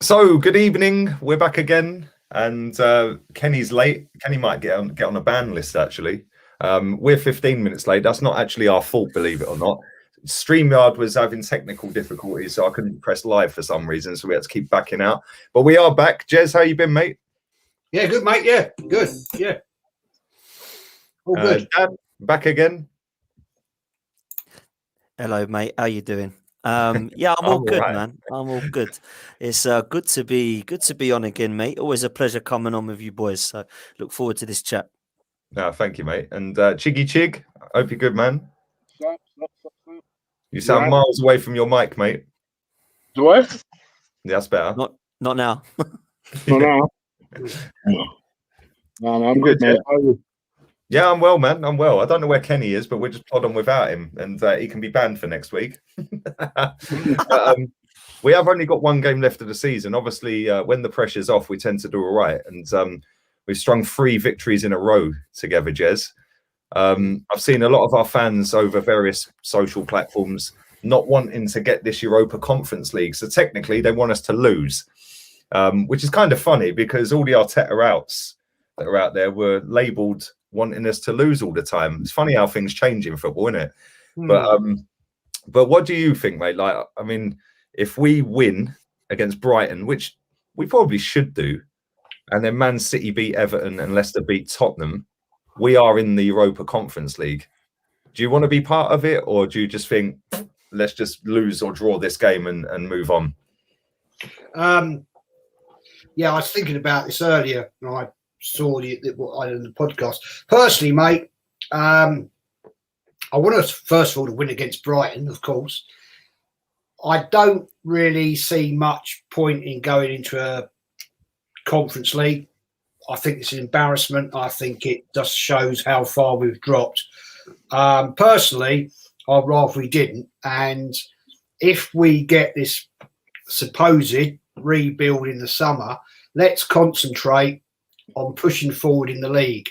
So, good evening. We're back again, and Kenny's late. Kenny might get on a ban list actually. We're 15 minutes late. That's not actually our fault, believe it or not. StreamYard was having technical difficulties, so I couldn't press live for some reason, so we had to keep backing out. But we are back. Jez, how you been, mate? Yeah, good, mate. Yeah, good. Yeah, all good. Dan, back again. Hello, mate. How you doing? Yeah, I'm all good, right, man. I'm all good. It's good to be on again, mate. Always a pleasure coming on with you boys. So look forward to this chat. No, thank you, mate. And Chiggy Chig, hope you're good, man. Stop. You sound miles away from your mic, mate. Do I? Yeah, that's better. Not now. Not now. No, I'm good, man. Yeah, I'm well, man. I'm well. I don't know where Kenny is, but we'll just plod on without him, and he can be banned for next week. But, we have only got one game left of the season. Obviously, when the pressure's off, we tend to do all right, and we've strung 3 victories in a row together, Jez. I've seen a lot of our fans over various social platforms not wanting to get this Europa Conference League. So technically, they want us to lose, which is kind of funny because all the Arteta outs that are out there were labelled wanting us to lose all the time. It's funny how things change in football, isn't it? But what do you think, mate? Like, I mean, if we win against Brighton, which we probably should do, and then Man City beat Everton and Leicester beat Tottenham, we are in the Europa Conference League. Do you want to be part of it, or do you just think let's just lose or draw this game and move on? Yeah, I was thinking about this earlier, and I saw what I did in the podcast. Personally, mate, I want us first of all to win against Brighton, of course. I don't really see much point in going into a Conference League. I think it's an embarrassment. I think it just shows how far we've dropped. Personally, I'd rather we didn't. And if we get this supposed rebuild in the summer, let's concentrate on pushing forward in the league.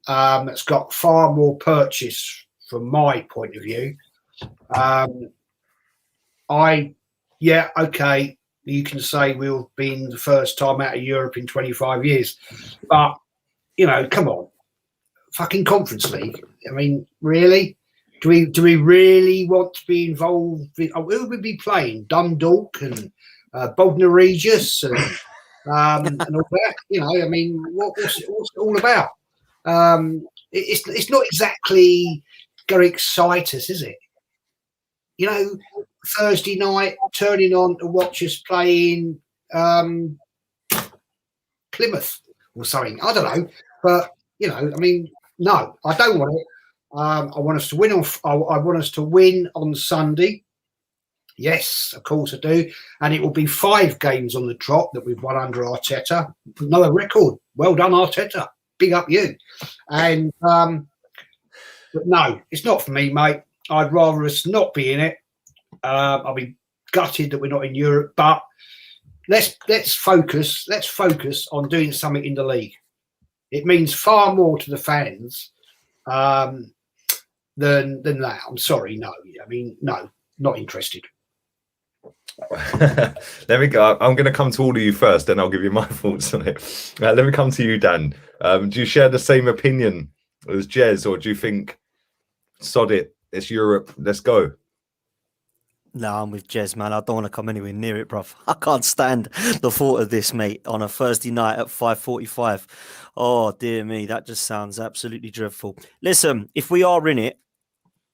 It's got far more purchase from my point of view. Okay, you can say we've been the first time out of Europe in 25 years, but come on, fucking Conference League. I mean, really? Do we really want to be involved? Who would we be playing? Dundalk and Bognor Regis and all that? I mean, what's it all about? It's not exactly going to excite us, is it? Thursday night, turning on to watch us playing Plymouth or something. I don't know. But, I mean, no, I don't want it. I want us to win I want us to win on Sunday. Yes, of course I do. And it will be 5 games on the trot that we've won under Arteta. Another record. Well done, Arteta. Big up you. And but no, it's not for me, mate. I'd rather us not be in it. I'll be gutted that we're not in Europe, but let's focus on doing something in the league. It means far more to the fans than that. I'm sorry, no. I mean, no, not interested. Let me go. I'm going to come to all of you first, then I'll give you my thoughts on it. Let me come to you, Dan. Do you share the same opinion as Jez, or do you think, sod it, it's Europe, let's go? No, I'm with Jez, man. I don't want to come anywhere near it, bruv. I can't stand the thought of this, mate, on a Thursday night at 5:45. Oh, dear me. That just sounds absolutely dreadful. Listen, if we are in it,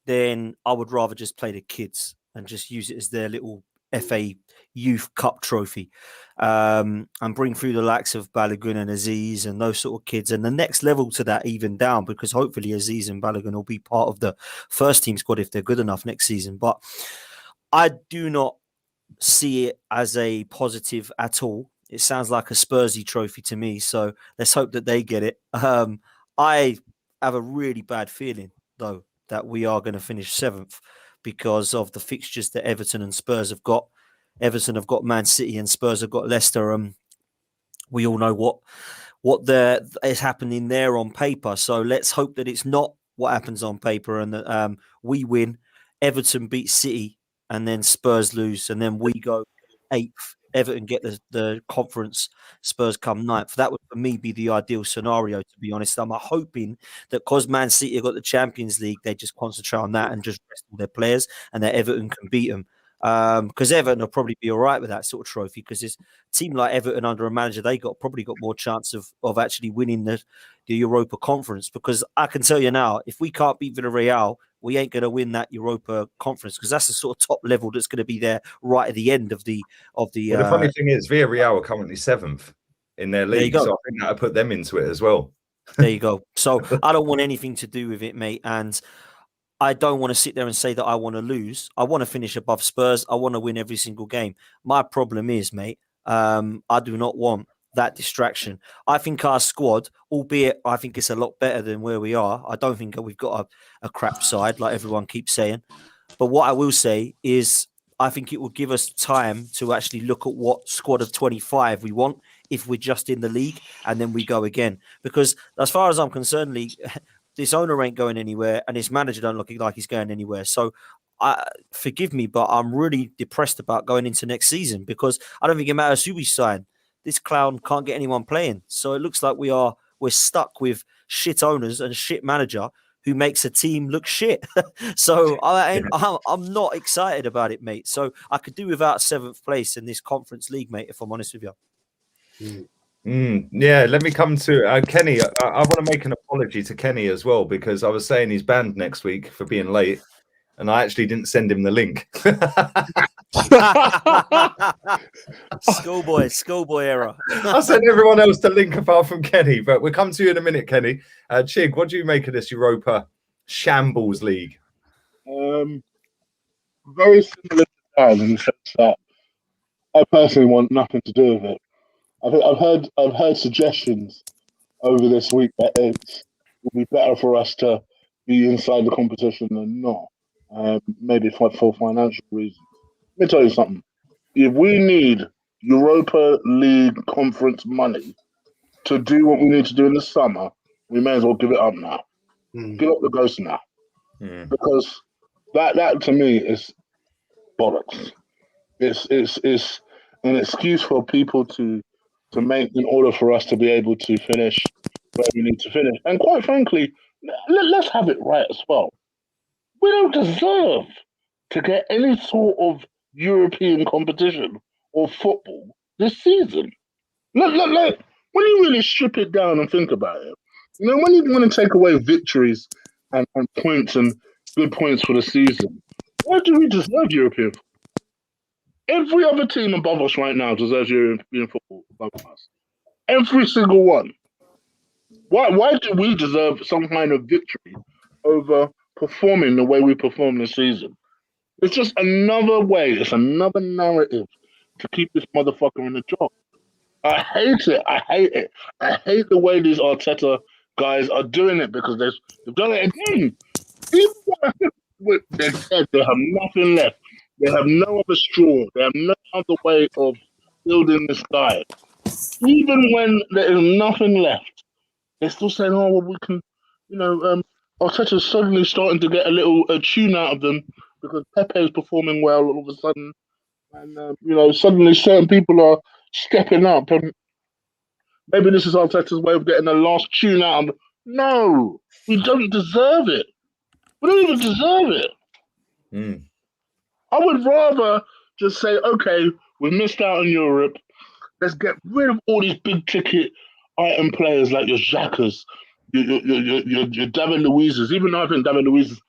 then I would rather just play the kids and just use it as their little FA Youth Cup trophy, and bring through the likes of Balogun and Aziz and those sort of kids, and the next level to that even down, because hopefully Aziz and Balogun will be part of the first team squad if they're good enough next season. But I do not see it as a positive at all. It sounds like a Spursy trophy to me. So let's hope that they get it. I have a really bad feeling, though, that we are going to finish 7th because of the fixtures that Everton and Spurs have got. Everton have got Man City and Spurs have got Leicester. We all know what is happening there on paper. So let's hope that it's not what happens on paper and that we win, Everton beat City, and then Spurs lose, and then we go 8th, Everton get the conference, Spurs come 9th. That would, for me, be the ideal scenario, to be honest. I'm hoping that because Man City have got the Champions League, they just concentrate on that and just rest all their players and that Everton can beat them. Because Everton will probably be all right with that sort of trophy, because it's a team like Everton under a manager, they probably got more chance of actually winning the Europa Conference. Because I can tell you now, if we can't beat Villarreal, we ain't going to win that Europa Conference, because that's the sort of top level that's going to be there right at the end of the. Well, the funny thing is, Villarreal are currently 7th in their league, so I think that'll put them into it as well. There you go. So I don't want anything to do with it, mate, and I don't want to sit there and say that I want to lose. I want to finish above Spurs. I want to win every single game. My problem is, mate, I do not want that distraction. I think our squad, albeit I think it's a lot better than where we are, I don't think we've got a crap side like everyone keeps saying. But what I will say is I think it will give us time to actually look at what squad of 25 we want if we're just in the league, and then we go again. Because as far as I'm concerned, Lee, this owner ain't going anywhere and this manager don't look like he's going anywhere. So forgive me, but I'm really depressed about going into next season, because I don't think it matters who we sign. This clown can't get anyone playing. So it looks like we're stuck with shit owners and shit manager who makes a team look shit. So I'm not excited about it, mate. So I could do without 7th place in this Conference League, mate, if I'm honest with you. Yeah, let me come to Kenny. I want to make an apology to Kenny as well, because I was saying he's banned next week for being late, and I actually didn't send him the link. Schoolboy error. I sent everyone else the link apart from Kenny, but we'll come to you in a minute, Kenny. Chig, what do you make of this Europa Shambles League? Very similar to that, in the sense that I personally want nothing to do with it. I've heard suggestions over this week that it would be better for us to be inside the competition than not. Maybe for financial reasons. Let me tell you something. If we need Europa League conference money to do what we need to do in the summer, we may as well give it up now. Give up the ghost now. Because that to me is bollocks. It's an excuse for people to make in order for us to be able to finish where we need to finish. And quite frankly, let's have it right as well. We don't deserve to get any sort of European competition or football this season. Look, when you really strip it down and think about it, when you want to take away victories and points and good points for the season, why do we deserve European football? Every other team above us right now deserves European football above us. Every single one. Why do we deserve some kind of victory over performing the way we perform this season? It's just another way, it's another narrative to keep this motherfucker in the job. I hate it. I hate the way these Arteta guys are doing it, because they've done it again. They're dead. They have nothing left. They have no other straw. They have no other way of building this guy. Even when there is nothing left, they're still saying, "Oh, well, we can," Arteta's suddenly starting to get a little tune out of them because Pepe is performing well all of a sudden, and suddenly certain people are stepping up, and maybe this is Arteta's way of getting the last tune out of them. No, we don't deserve it. We don't even deserve it. I would rather just say, okay, we missed out on Europe. Let's get rid of all these big ticket item players like your Xhakas, your David Luiz's. Even though I think David Luiz,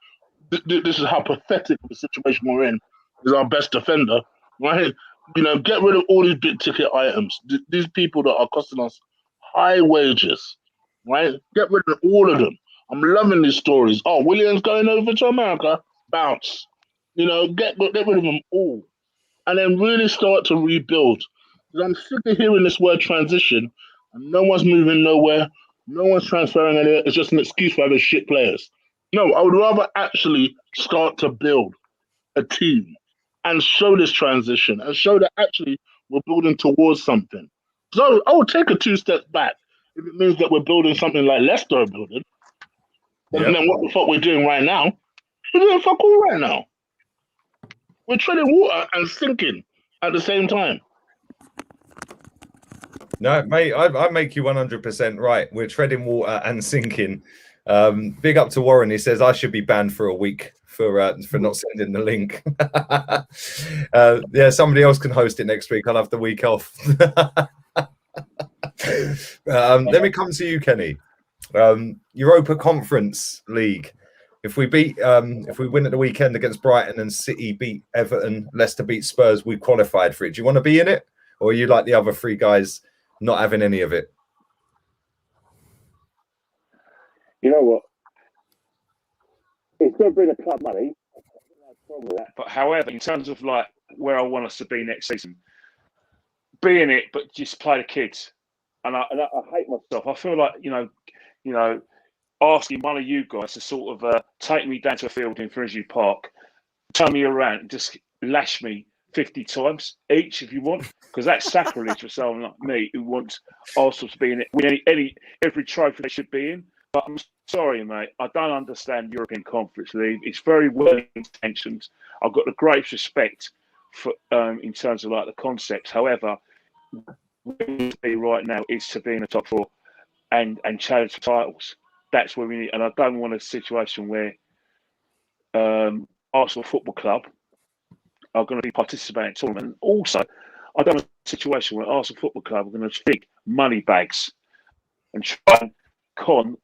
this is how pathetic of a situation we're in, is our best defender, right? Get rid of all these big ticket items. These people that are costing us high wages, right? Get rid of all of them. I'm loving these stories. Oh, William's going over to America. Bounce. Get rid of them all. And then really start to rebuild. Because I'm sick of hearing this word transition, and no one's moving nowhere. No one's transferring anywhere. It's just an excuse for having shit players. No, I would rather actually start to build a team and show this transition and show that actually we're building towards something. So I will take a 2 steps back if it means that we're building something like Leicester are building. And then what the fuck we're doing right now? We're doing fuck all right now. We're treading water and sinking. at the same time. No, mate, I make you 100% right. We're treading water and sinking. Big up to Warren. He says I should be banned for a week for not sending the link. Yeah, somebody else can host it next week. I'll have the week off. Let me come to you, Kenny. Europa Conference League. If we win at the weekend against Brighton and City beat Everton, Leicester beat Spurs, we qualified for it. Do you want to be in it, or are you like the other three guys, not having any of it? You know what? It's going to bring the club money. But however, in terms of like where I want us to be next season, be in it, but just play the kids. And I hate myself. I feel like you know, asking one of you guys to sort of take me down to a field in Finsbury Park, turn me around, and just lash me 50 times each if you want, because that's sacrilege for someone like me who wants Arsenal to be in it, win every trophy they should be in. But I'm sorry, mate, I don't understand European Conference League. It's very well intentioned. I've got the greatest respect for in terms of like the concepts. However, where we need to be right now is to be in the top four and challenge for titles. That's where we need, and I don't want a situation where Arsenal Football Club are going to be participating in the tournament. Also, I don't want a situation where Arsenal Football Club are going to stick money bags and try and con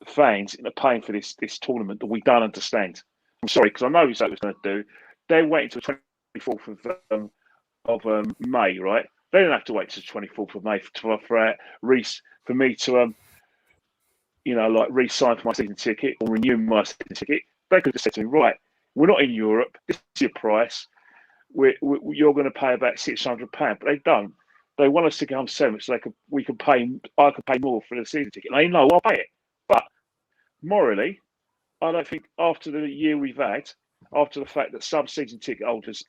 fans into paying for this tournament that we don't understand. I'm sorry, because I know what was going to do. They're waiting until the 24th of May, right? They don't have to wait till the 24th of May for me to like re-sign for my season ticket or renew my season ticket. They could just say to me, right, we're not in Europe. This is your price. You're going to pay about £600, but they don't. They want us to come seventh so I could pay more for the season ticket. And they know I'll pay it. But morally, I don't think after the year we've had, after the fact that some season ticket holders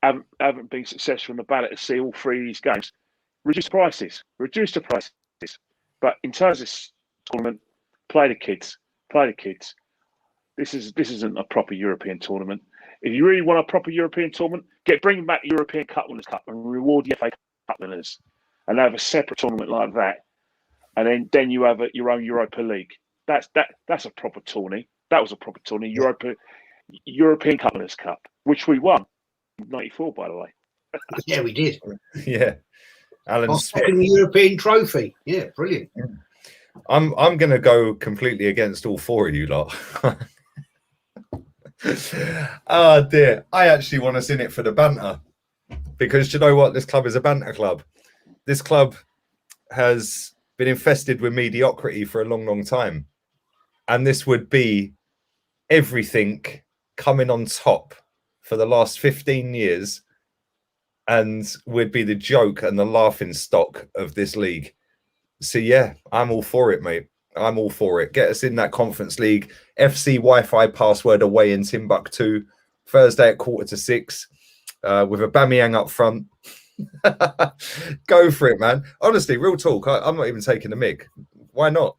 haven't been successful in the ballot to see all three of these games, reduce the prices. But in terms of this tournament, play the kids. This isn't a proper European tournament. If you really want a proper European tournament, bring back the European Cup Winners' Cup and reward the FA Cup winners, and have a separate tournament like that. And then you have your own Europa League. That's a proper tourney. That was a proper tourney. European Cup Winners' Cup, which we won in '94, by the way. Yeah, we did. Yeah, Alan. Second European trophy. Yeah, brilliant. I'm going to go completely against all four of you lot. Oh dear, I actually want us in it for the banter, because you know what, this club is a banter club. This club has been infested with mediocrity for a long time, and this would be everything coming on top for the last 15 years and would be the joke and the laughing stock of this league. So yeah, I'm all for it, mate. I'm all for it. Get us in that Conference League. FC Wi-Fi password away in Timbuktu, Thursday at 5:45, with Aubameyang up front. Go for it, man. Honestly, real talk. I'm not even taking the mick. Why not?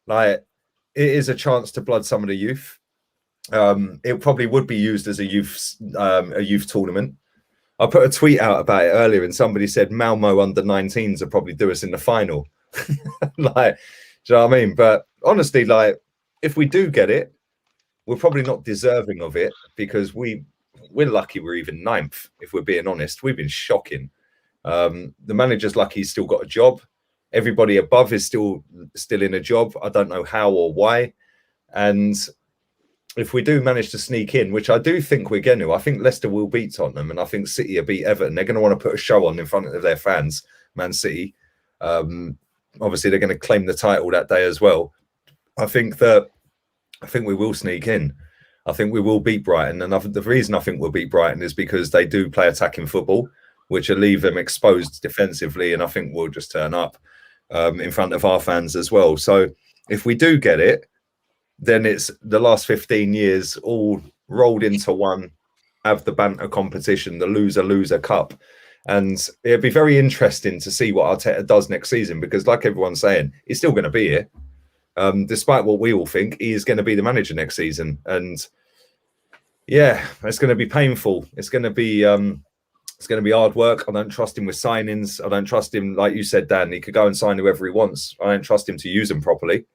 Like, it is a chance to blood some of the youth. It probably would be used as a youth tournament. I put a tweet out about it earlier, and somebody said Malmo under 19s will probably do us in the final. Like, do you know what I mean? But honestly, like, if we do get it, we're probably not deserving of it, because we're lucky we're even ninth, if we're being honest. We've been shocking. The manager's lucky he's still got a job. Everybody above is still in a job. I don't know how or why. And if we do manage to sneak in, which I do think we're going to, I think Leicester will beat Tottenham, and I think City will beat Everton. They're going to want to put a show on in front of their fans, Man City. Obviously, they're going to claim the title that day as well. I think we will sneak in. I think we will beat Brighton. And the reason I think we'll beat Brighton is because they do play attacking football, which will leave them exposed defensively. And I think we'll just turn up in front of our fans as well. So if we do get it, then it's the last 15 years all rolled into one, have the banter competition, the loser cup. And it'd be very interesting to see what Arteta does next season, because like everyone's saying, he's still going to be here. Despite what we all think, he is going to be the manager next season. And yeah, it's going to be painful. It's going to be It's going to be hard work. I don't trust him with signings. I don't trust him, like you said, Dan. He could go and sign whoever he wants. I don't trust him to use them properly.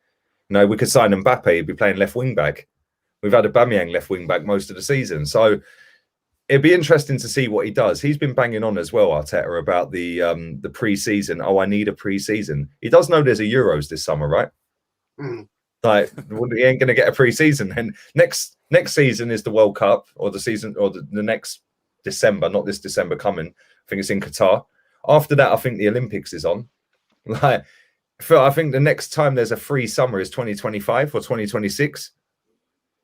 No, we could sign Mbappe. He'd be playing left wing back. We've had Aubameyang left wing back most of the season. So it'd be interesting to see what he does. He's been banging on as well, Arteta, about the pre-season. Oh, I need a pre-season. He does know there's a Euros this summer, right? Like, he ain't going to get a pre-season. And next season is the World Cup, or the season, or the next December, not this December coming. I think it's in Qatar. After that, I think the Olympics is on. Like, I think the next time there's a free summer is 2025 or 2026.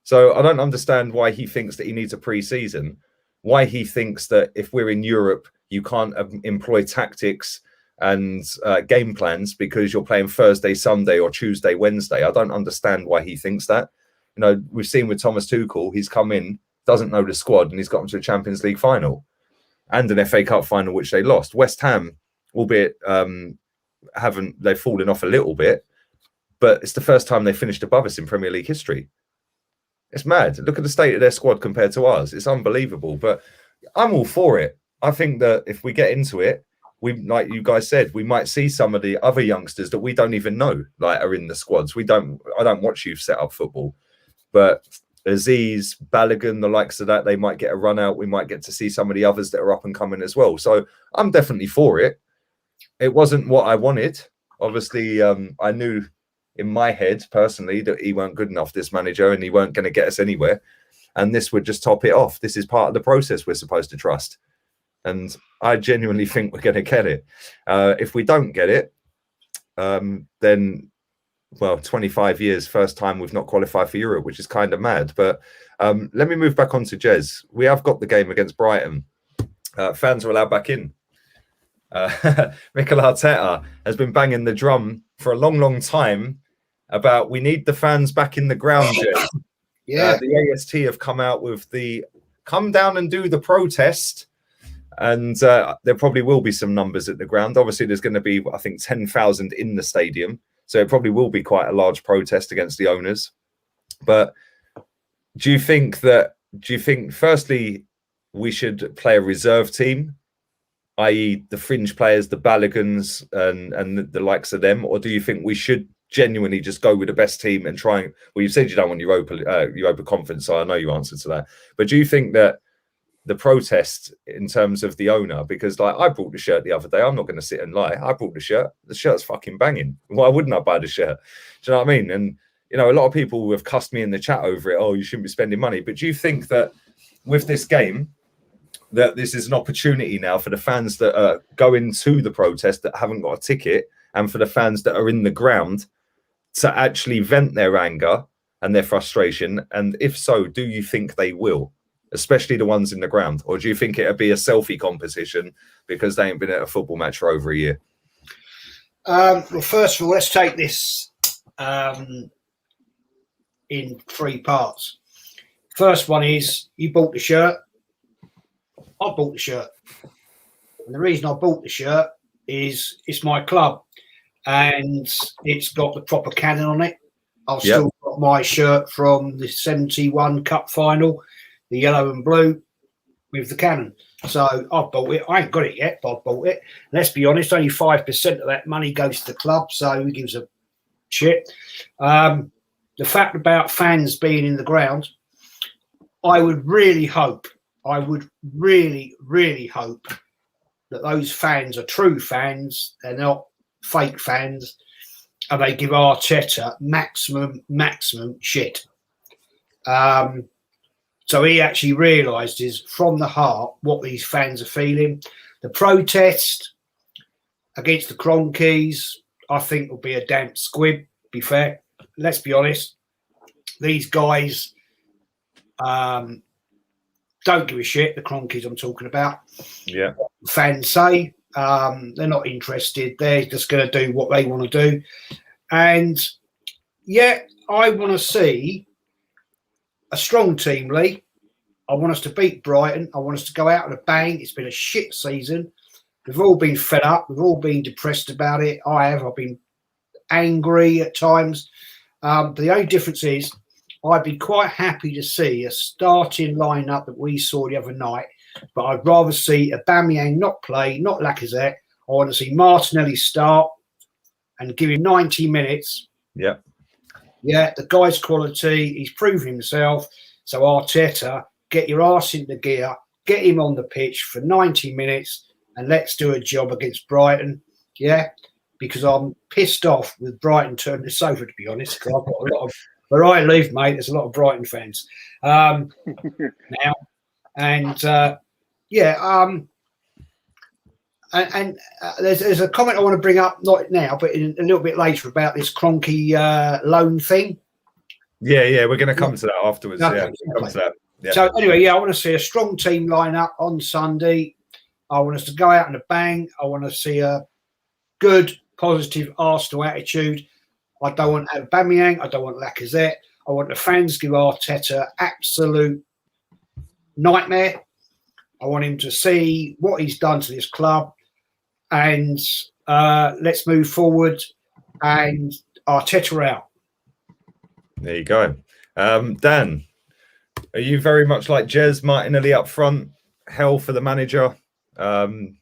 So I don't understand why he thinks that he needs a pre-season. Why he thinks that if we're in Europe, you can't employ tactics and game plans because you're playing Thursday, Sunday, or Tuesday, Wednesday. I don't understand why he thinks that. You know, we've seen with Thomas Tuchel, he's come in, doesn't know the squad, and he's got them to a Champions League final and an FA Cup final, which they lost. West Ham, albeit they've fallen off a little bit, but it's the first time they finished above us in Premier League history. It's mad. Look at the state of their squad compared to ours. It's unbelievable, but I'm all for it. I think that if we get into it, we, like you guys said, we might see some of the other youngsters that we don't even know, like, are in the squads. I don't watch youth set up football, but Aziz, Balogun, the likes of that, they might get a run out. We might get to see some of the others that are up and coming as well. So I'm definitely for it. It wasn't what I wanted. Obviously, I knew in my head personally that he weren't good enough, this manager, and he weren't going to get us anywhere. And this would just top it off. This is part of the process we're supposed to trust. And I genuinely think we're going to get it. If we don't get it, then, well, 25 years, first time we've not qualified for Europe, which is kind of mad. But let me move back on to Jez. We have got the game against Brighton. Fans are allowed back in. Mikel Arteta has been banging the drum for a long, long time about we need the fans back in the ground. Jez. Yeah. The AST have come out with the come down and do the protest. And there probably will be some numbers at the ground. Obviously, there's going to be, I think, 10,000 in the stadium. So it probably will be quite a large protest against the owners. But do you think, firstly, we should play a reserve team, i.e. the fringe players, the Balogans and the likes of them? Or do you think we should genuinely just go with the best team and try and, well, you said you don't want Europa Conference, so I know you answered to that. But do you think that the protest in terms of the owner, because like I bought the shirt the other day, I'm not going to sit and lie. I bought the shirt. The shirt's fucking banging. Why wouldn't I buy the shirt? Do you know what I mean? And, you know, a lot of people have cussed me in the chat over it. Oh, you shouldn't be spending money. But do you think that with this game, that this is an opportunity now for the fans that are going to the protest that haven't got a ticket, and for the fans that are in the ground to actually vent their anger and their frustration? And if so, do you think they will? Especially the ones in the ground, or do you think it'll be a selfie competition because they ain't been at a football match for over a year? Well, first of all, let's take this in three parts. First one is you bought the shirt. I bought the shirt, and the reason I bought the shirt is it's my club, and it's got the proper cannon on it. I've still got my shirt from the 71 Cup final, the yellow and blue with the cannon. So I've bought it. I ain't got it yet, but I've bought it. Let's be honest, only 5% of that money goes to the club, so who gives a shit? The fact about fans being in the ground, I would really hope, really hope that those fans are true fans, they're not fake fans, and they give Arteta maximum shit. So he actually realises from the heart what these fans are feeling. The protest against the Cronkies, I think, will be a damp squib, to be fair. Let's be honest. These guys don't give a shit, the Cronkies I'm talking about. Yeah. Fans say they're not interested. They're just going to do what they want to do. And, yeah, I want to see a strong team, Lee. I want us to beat Brighton. I want us to go out with a bang. It's been a shit season. We've all been fed up. We've all been depressed about it. I've been angry at times. But the only difference is I'd be quite happy to see a starting lineup that we saw the other night but I'd rather see Aubameyang not play, not Lacazette. I want to see Martinelli start and give him 90 minutes. Yeah. Yeah, the guy's quality. He's proven himself. So Arteta, get your arse into gear, get him on the pitch for 90 minutes, and let's do a job against Brighton. Yeah, because I'm pissed off with Brighton turning this over, to be honest, because I've got a lot of, where I live, mate, there's a lot of Brighton fans now. And there's a comment I want to bring up, not now, but a little bit later, about this Kroenke loan thing. Yeah, we're going to come to that afterwards. Okay, Come to that. Yeah. So anyway, I want to see a strong team line up on Sunday. I want us to go out in a bang. I want to see a good, positive Arsenal attitude. I don't want Aubameyang. I don't want Lacazette. I want the fans to give Arteta absolute nightmare. I want him to see what he's done to this club, and let's move forward. And Arteta out. There you go. Dan, are you very much like Jez, Martinelli up front, hell for the manager, and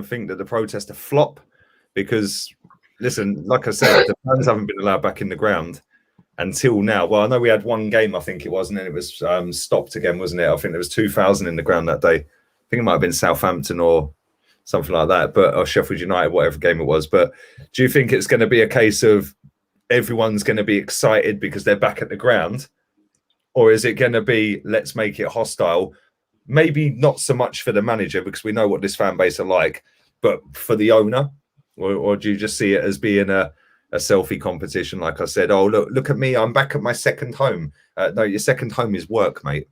think that the protest a flop? Because, listen, like I said, the fans haven't been allowed back in the ground until now. Well, I know we had one game, I think it was, and then it was stopped again, wasn't it? I think there was 2,000 in the ground that day. I think it might have been Southampton or something like that, or Sheffield United, whatever game it was. But do you think it's going to be a case of everyone's going to be excited because they're back at the ground? Or is it going to be, let's make it hostile? Maybe not so much for the manager, because we know what this fan base are like, but for the owner? Or do you just see it as being a selfie competition? Like I said, oh, look at me, I'm back at my second home. No, your second home is work, mate.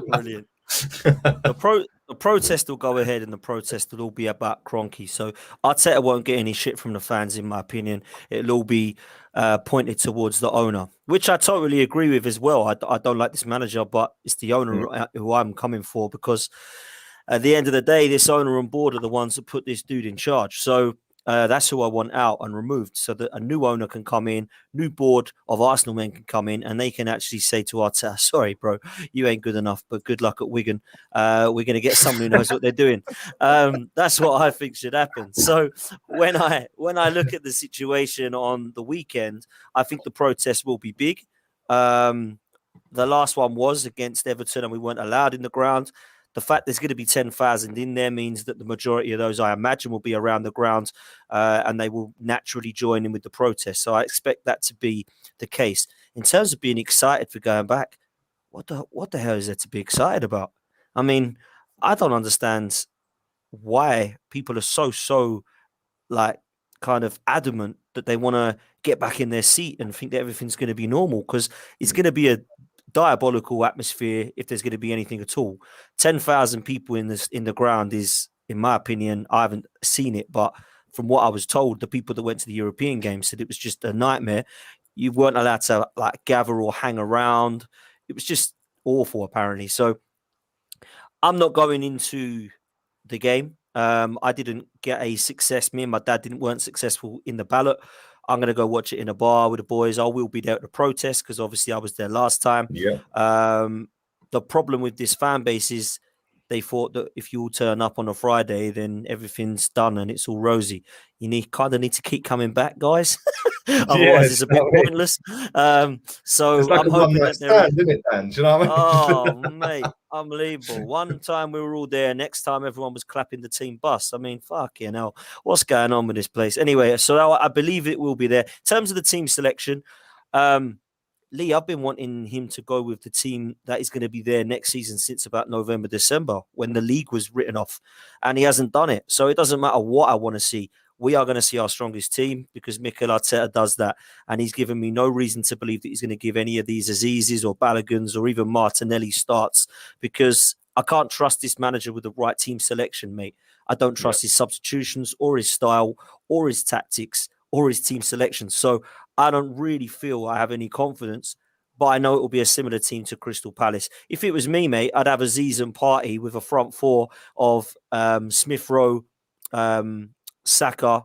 Brilliant. The protest will go ahead, and the protest will all be about Kroenke. So Arteta won't get any shit from the fans, in my opinion. It'll all be pointed towards the owner, which I totally agree with as well. I don't like this manager, but it's the owner who I'm coming for, because at the end of the day, this owner and board are the ones that put this dude in charge. So that's who I want out and removed, so that a new owner can come in, new board of Arsenal men can come in, and they can actually say to Arteta, sorry, bro, you ain't good enough, but good luck at Wigan. We're going to get someone who knows what they're doing. That's what I think should happen. So when I look at the situation on the weekend, I think the protest will be big. The last one was against Everton, and we weren't allowed in the ground. The fact there's going to be 10,000 in there means that the majority of those, I imagine, will be around the ground, and they will naturally join in with the protest. So I expect that to be the case. In terms of being excited for going back, what the hell is there to be excited about? I mean, I don't understand why people are so like kind of adamant that they want to get back in their seat and think that everything's going to be normal, because it's going to be a diabolical atmosphere if there's going to be anything at all. 10,000 people in the ground is, in my opinion, I haven't seen it, but from what I was told, the people that went to the European games said it was just a nightmare. You weren't allowed to like gather or hang around. It was just awful, apparently. So I'm not going into the game. I didn't get a success. Me and my dad weren't successful in the ballot. I'm going to go watch it in a bar with the boys. I will be there at the protest, because obviously I was there last time. Yeah. The problem with this fan base is they thought that if you all turn up on a Friday, then everything's done and it's all rosy. You kind of need to keep coming back, guys. Otherwise, it's a bit pointless. So it's like I'm hoping that they're... isn't it, Dan? Do you know what I mean? Oh, mate, unbelievable. One time we were all there. Next time everyone was clapping the team bus. I mean, fucking hell. What's going on with this place? Anyway, so I believe it will be there. In terms of the team selection, Lee, I've been wanting him to go with the team that is going to be there next season since about November, December, when the league was written off, and he hasn't done it. So it doesn't matter what I want to see. We are going to see our strongest team, because Mikel Arteta does that. And he's given me no reason to believe that he's going to give any of these Azizes or Baloguns or even Martinelli starts, because I can't trust this manager with the right team selection, mate. I don't trust his substitutions or his style or his tactics or his team selection. So I don't really feel I have any confidence, but I know it will be a similar team to Crystal Palace. If it was me, mate, I'd have a season party with a front four of Smith Rowe, Saka,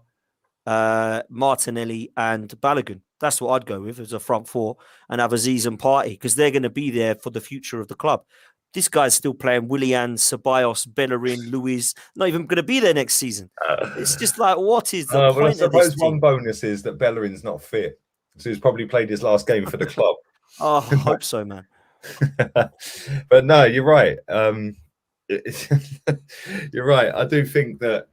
Martinelli and Balogun. That's what I'd go with as a front four, and have Aziz and Partey, because they're going to be there for the future of the club. This guy's still playing Willian, Ceballos, Bellerin, Luis, not even going to be there next season. It's just like, what is the well, I point of this suppose one team? bonus is that Bellerin's not fit. So he's probably played his last game for the club. Oh, I hope so, man. But no, you're right. You're right. I do think that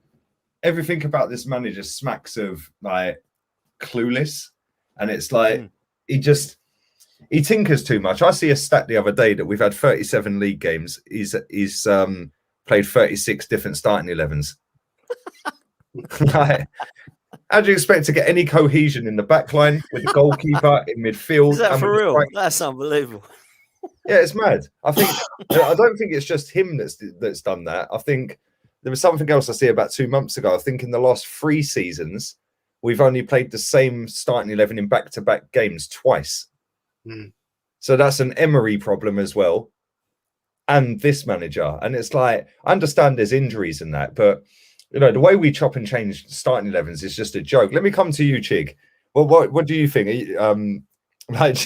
everything about this manager smacks of like clueless, and it's like he tinkers too much. I see a stat the other day that we've had 37 league games. He's played 36 different starting 11s. Like, how do you expect to get any cohesion in the back line with the goalkeeper in midfield? Is that and for with the real? strikers? That's unbelievable. Yeah, it's mad. I don't think it's just him that's done that. I think there was something else I see about 2 months ago. I think in the last 3 seasons, we've only played the same starting 11 in back-to-back games twice. So that's an Emery problem as well, and this manager. And it's like, I understand there's injuries and that, but the way we chop and change starting 11s is just a joke. Let me come to you, Chig. Well, what do you think? Like,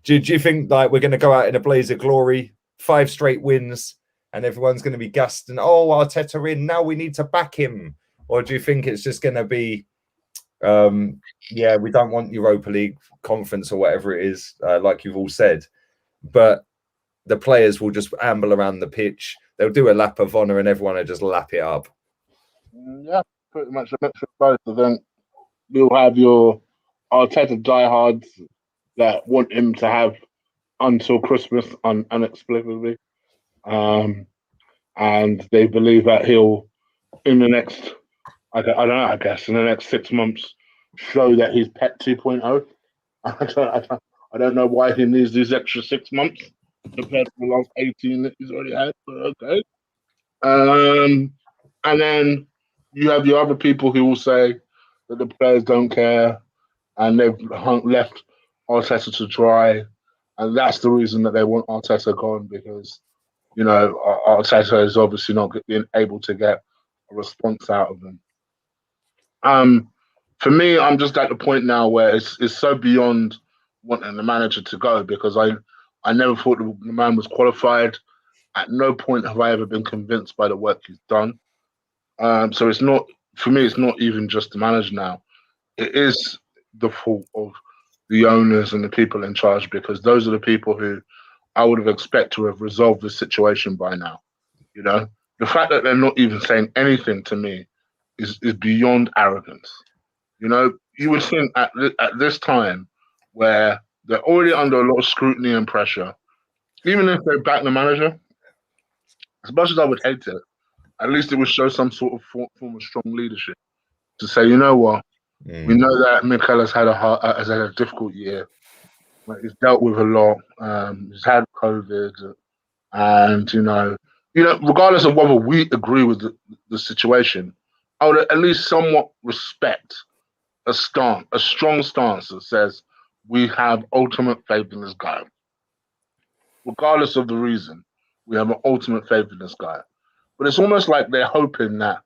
do you think like we're going to go out in a blaze of glory, 5 straight wins, and everyone's going to be gassed and Arteta in, now we need to back him? Or do you think it's just going to be we don't want Europa League conference or whatever it is, like you've all said, but the players will just amble around the pitch, they'll do a lap of honour and everyone will just lap it up? Yeah, pretty much a mix of both. I think you'll have your Arteta diehards that want him to have until Christmas unexplicably, and they believe that he'll, in the next, I don't know, I guess in the next 6 months, show that he's Pep 2.0. I don't know why he needs these extra 6 months compared to the last 18 that he's already had, but okay. And then you have your other people who will say that the players don't care and they've left Arteta to dry, and that's the reason that they want Arteta gone, because Arteta is obviously not being able to get a response out of them. For me, I'm just at the point now where it's so beyond wanting the manager to go, because I never thought the man was qualified. At no point have I ever been convinced by the work he's done. So it's not, for me, it's not even just the manager now. It is the fault of the owners and the people in charge, because those are the people who I would have expected to have resolved the situation by now. The fact that they're not even saying anything to me is beyond arrogance. You would think at this time where they're already under a lot of scrutiny and pressure, even if they back the manager, as much as I would hate it, at least it would show some sort of form of strong leadership to say, you know what, we know that Mikel has had a difficult year. He's dealt with a lot. He's had COVID, and regardless of whether we agree with the situation, I would at least somewhat respect a strong stance that says we have ultimate faith in this guy. Regardless of the reason, we have an ultimate faith in this guy. But it's almost like they're hoping that,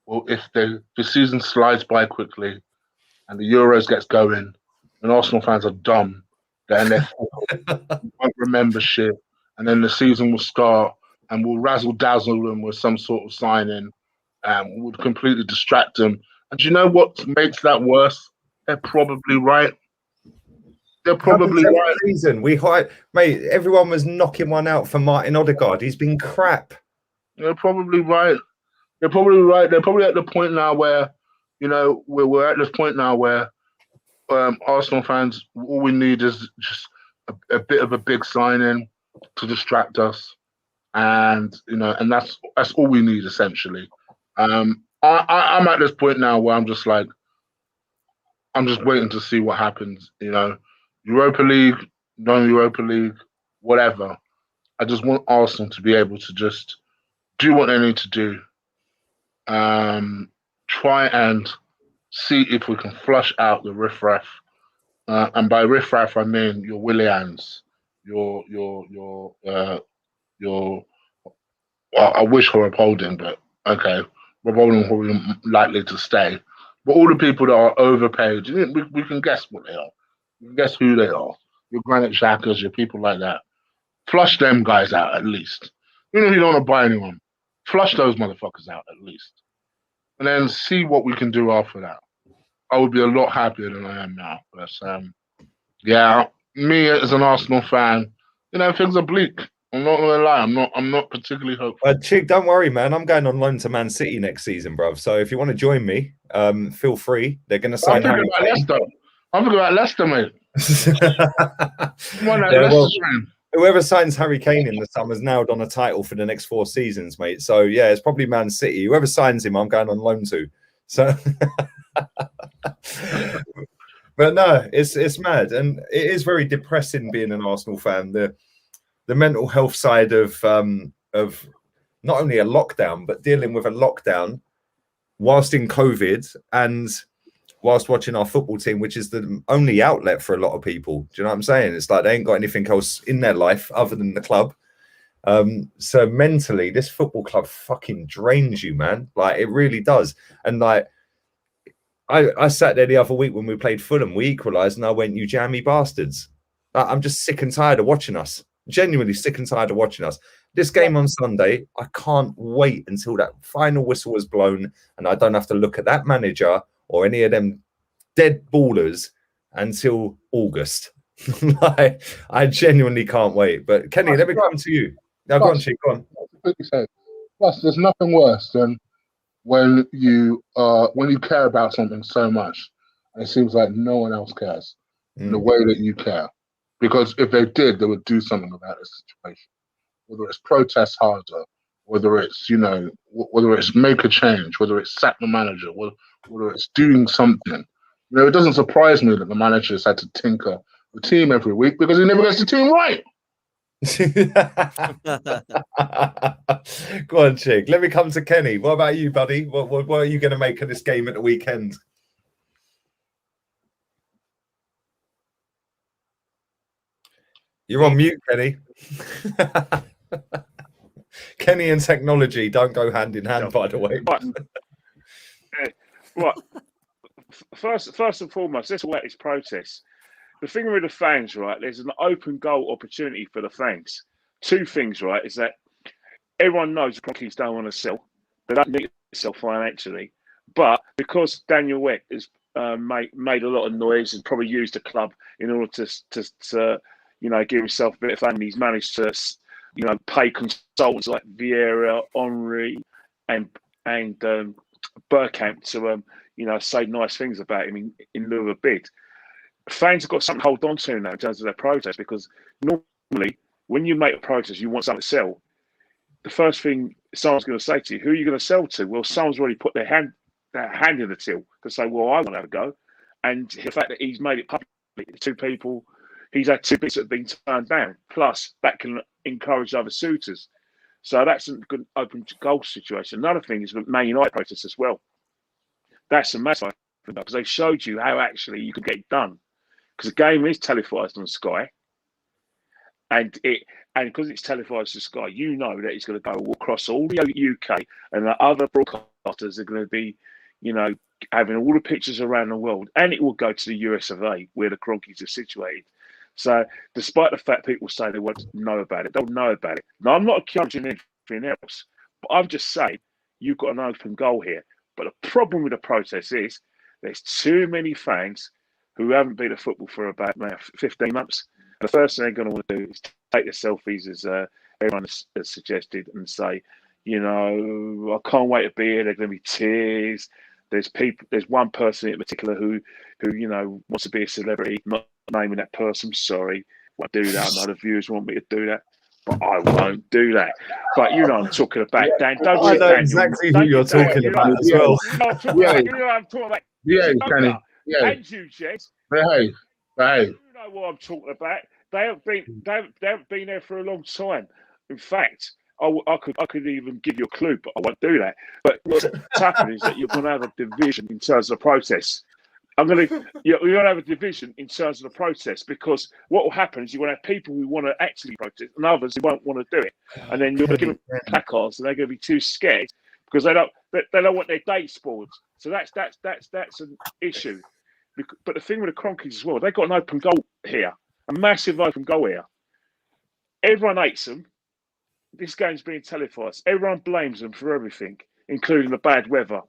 well, if the season slides by quickly and the Euros gets going and Arsenal fans are dumb, then they won't remember shit, and then the season will start and we'll razzle-dazzle them with some sort of signing and would completely distract them. And do you know what makes that worse? They're probably right. They're probably right. Season mate. Everyone was knocking one out for Martin Odegaard. He's been crap. They're probably right. They're probably right. They're probably at the point now where, we're at this point now where Arsenal fans, all we need is just a bit of a big signing to distract us, and and that's all we need essentially. I'm at this point now where I'm just waiting to see what happens. Europa League, non-Europa League, whatever. I just want Arsenal to be able to just do what they need to do. Try and see if we can flush out the riffraff. And by riffraff, I mean your Willians, your I wish Rob Holding, but okay, Rob Holding probably likely to stay. But all the people that are overpaid, we can guess what they are. Guess who they are? Your Granite Xhakas, your people like that. Flush them guys out at least. Even if you don't want to buy anyone, flush those motherfuckers out at least. And then see what we can do after that. I would be a lot happier than I am now. But yeah, me as an Arsenal fan, things are bleak. I'm not gonna lie, I'm not particularly hopeful. Chig, don't worry, man. I'm going on loan to Man City next season, bruv. So if you want to join me, feel free. They're gonna sign Harry Kane. I'm thinking about Leicester, mate. Whoever signs Harry Kane in the summer's nailed on a title for the next 4 seasons, mate. So yeah, it's probably Man City. Whoever signs him, I'm going on loan to. So, but no, it's mad, and it is very depressing being an Arsenal fan. The mental health side of not only a lockdown, but dealing with a lockdown whilst in COVID and whilst watching our football team, which is the only outlet for a lot of people. Do you know what I'm saying? It's like they ain't got anything else in their life other than the club. So mentally, this football club fucking drains you, man. Like, it really does. And like, I sat there the other week when we played Fulham, we equalised, and I went, you jammy bastards. I'm just sick and tired of watching us. Genuinely sick and tired of watching us. This game on Sunday, I can't wait until that final whistle is blown and I don't have to look at that manager or any of them dead ballers until August. Like, I genuinely can't wait. But Kenny, let me come to you. Now, go on, Chief, go on. Plus, there's nothing worse than when you care about something so much and it seems like no one else cares in the way that you care. Because if they did, they would do something about this situation. Whether it's protest harder, whether it's, whether it's make a change, whether it's sack the manager, whether it's doing something. It doesn't surprise me that the manager has had to tinker the team every week because he never gets the team right. Go on, Chick. Let me come to Kenny. What about you, buddy? What are you going to make of this game at the weekend? You're on mute, Kenny. Kenny and technology don't go hand in hand, by the way. Right. First and foremost, let's work this process. The thing with the fans, right, there's an open goal opportunity for the fans. 2 things, right, is that everyone knows the Crockies don't want to sell. They don't need to sell financially. But because Daniel Weck has made a lot of noise and probably used the club in order to give himself a bit of fun, he's managed to, pay consultants like Vieira, Henry, and Bergkamp to, say nice things about him in lieu of a bid. Fans have got something to hold on to now in terms of their protest, because normally when you make a protest, you want something to sell. The first thing someone's going to say to you, who are you going to sell to? Well, someone's already put their hand in the till to say, well, I want to have a go. And the fact that he's made it public, 2 people, he's had 2 bids that have been turned down. Plus, that can encourage other suitors. So that's a good open goal situation. Another thing is the Man United protest as well. That's a massive thing because they showed you how actually you could get it done. Because the game is televised on Sky, and because it's televised on Sky, you know that it's going to go across all the UK, and the other broadcasters are going to be, having all the pictures around the world, and it will go to the US of A, where the Cronkies are situated. So, despite the fact people say they won't know about it, they'll know about it. Now, I'm not encouraging anything else, but I'm just saying you've got an open goal here. But the problem with the protest is there's too many fans who haven't been to football for about 15 months. And the first thing they're going to want to do is take the selfies, as everyone has suggested, and say, I can't wait to be here. There are going to be tears. There's one person in particular who wants to be a celebrity. I'm not naming that person. Sorry, I do that. I know the viewers want me to do that, but I won't do that. But I'm talking about, Dan. Don't I know exactly who you're talking about as well. I'm talking about. Yeah, Kenny. Yeah. And you, Jess. Hey. You know what I'm talking about. They haven't been there for a long time. In fact, I could even give you a clue, but I won't do that. But what's happening is that you're going to have a division in terms of the process. You're going to have a division in terms of the process, because what will happen is you're going to have people who want to actually protest and others who won't want to do it. And then you're going to give them placards, and they're going to be too scared because they don't want their date spoiled. So that's an issue, But the thing with the Cronkies as well, they've got an open goal here, a massive open goal here. Everyone hates them. This game's being televised. Everyone blames them for everything, including the bad weather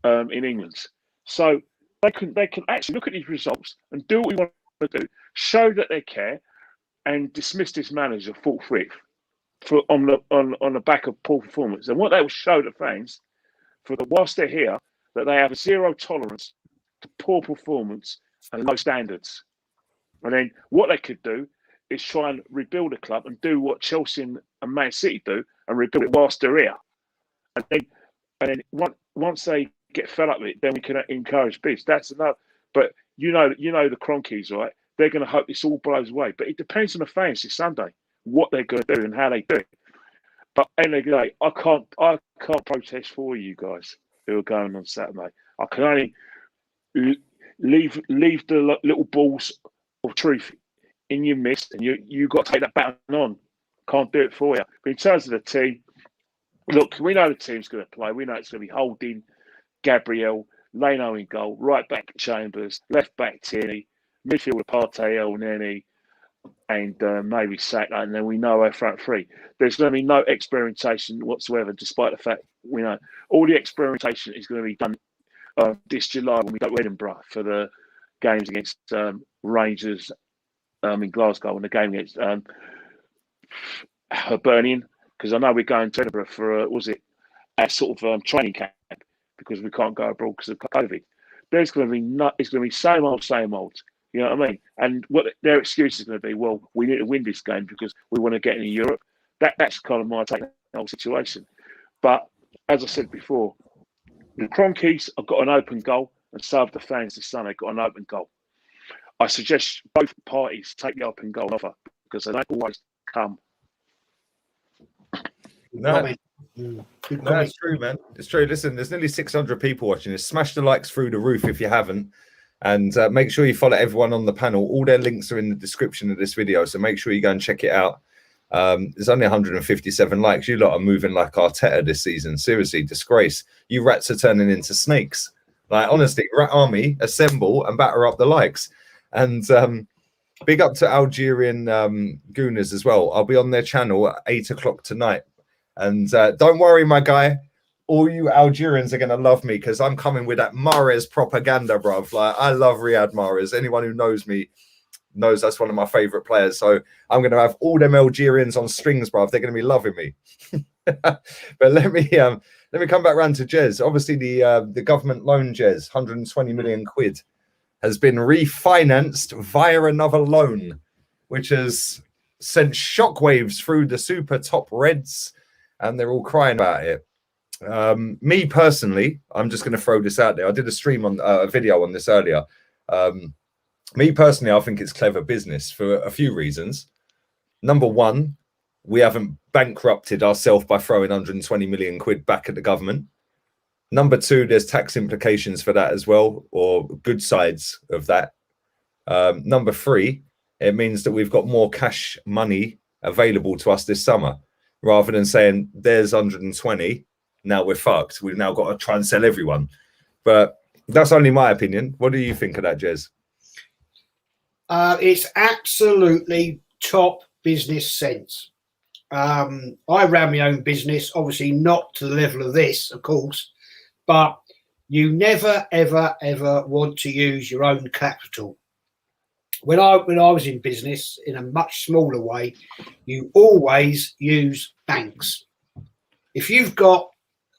in England. So they can actually look at these results and do what we want to do, show that they care, and dismiss this manager forthwith on the back of poor performance. And what they will show the fans, whilst they're here, that they have a zero tolerance to poor performance and low standards. And then what they could do is try and rebuild a club and do what Chelsea and Man City do and rebuild it whilst they're here. And then once they get fed up with it, then we can encourage peace. That's enough. But you know the Cronkies, right? They're going to hope this all blows away. But it depends on the fans this Sunday what they're going to do and how they do it. But anyway, I can't protest for you guys who are going on Saturday. I can only leave the little balls of truth in your midst, and you got to take that baton on. Can't do it for you. But in terms of the team, look, we know the team's going to play. We know it's going to be Holding, Gabriel, Leno in goal, right back Chambers, left back Tierney, midfielder Partey, El Neni, and maybe Saka, and then we know our front three. There's going to be no experimentation whatsoever, despite the fact we know all the experimentation is going to be done this July when we go to Edinburgh for the games against Rangers in Glasgow and the game against Hibernian, because I know we're going to Edinburgh for a sort of training camp because we can't go abroad because of COVID. It's going to be same old. You know what I mean? And what their excuse is going to be, well, we need to win this game because we want to get into Europe. That's kind of my take on the whole situation. But as I said before, the Cronkies have got an open goal, and so have the fans this Sunday got an open goal. I suggest both parties take the open goal offer because they don't always come. No, it's true, man. It's true. Listen, there's nearly 600 people watching this. Smash the likes through the roof if you haven't. And make sure you follow everyone on the panel. All their links are in the description of this video, so make sure you go and check it out. There's only 157 likes. You lot are moving like Arteta this season. Seriously, disgrace. You rats are turning into snakes. Like, honestly, Rat Army, assemble and batter up the likes. And big up to Algerian Gooners as well. I'll be on their channel at 8 o'clock tonight. And don't worry, my guy. All you Algerians are going to love me because I'm coming with that Mahrez propaganda, bruv. Like, I love Riyad Mahrez. Anyone who knows me knows that's one of my favorite players. So I'm going to have all them Algerians on strings, bruv. They're going to be loving me. But let me come back round to Jez. Obviously, the government loan, Jez, 120 million quid, has been refinanced via another loan, which has sent shockwaves through the super top Reds, and they're all crying about it. Me personally, I'm just going to throw this out there. I did a stream on a video on this earlier. Me personally, I think it's clever business for a few reasons. Number one, we haven't bankrupted ourselves by throwing 120 million quid back at the government. Number two, there's tax implications for that as well, or good sides of that. Number three, it means that we've got more cash money available to us this summer, rather than saying there's 120. Now we're fucked. We've now got to try and sell everyone. But that's only my opinion. What do you think of that, Jez? It's absolutely top business sense. I ran my own business, obviously not to the level of this, of course, but you never, ever, ever want to use your own capital. When I was in business in a much smaller way, you always use banks. If you've got,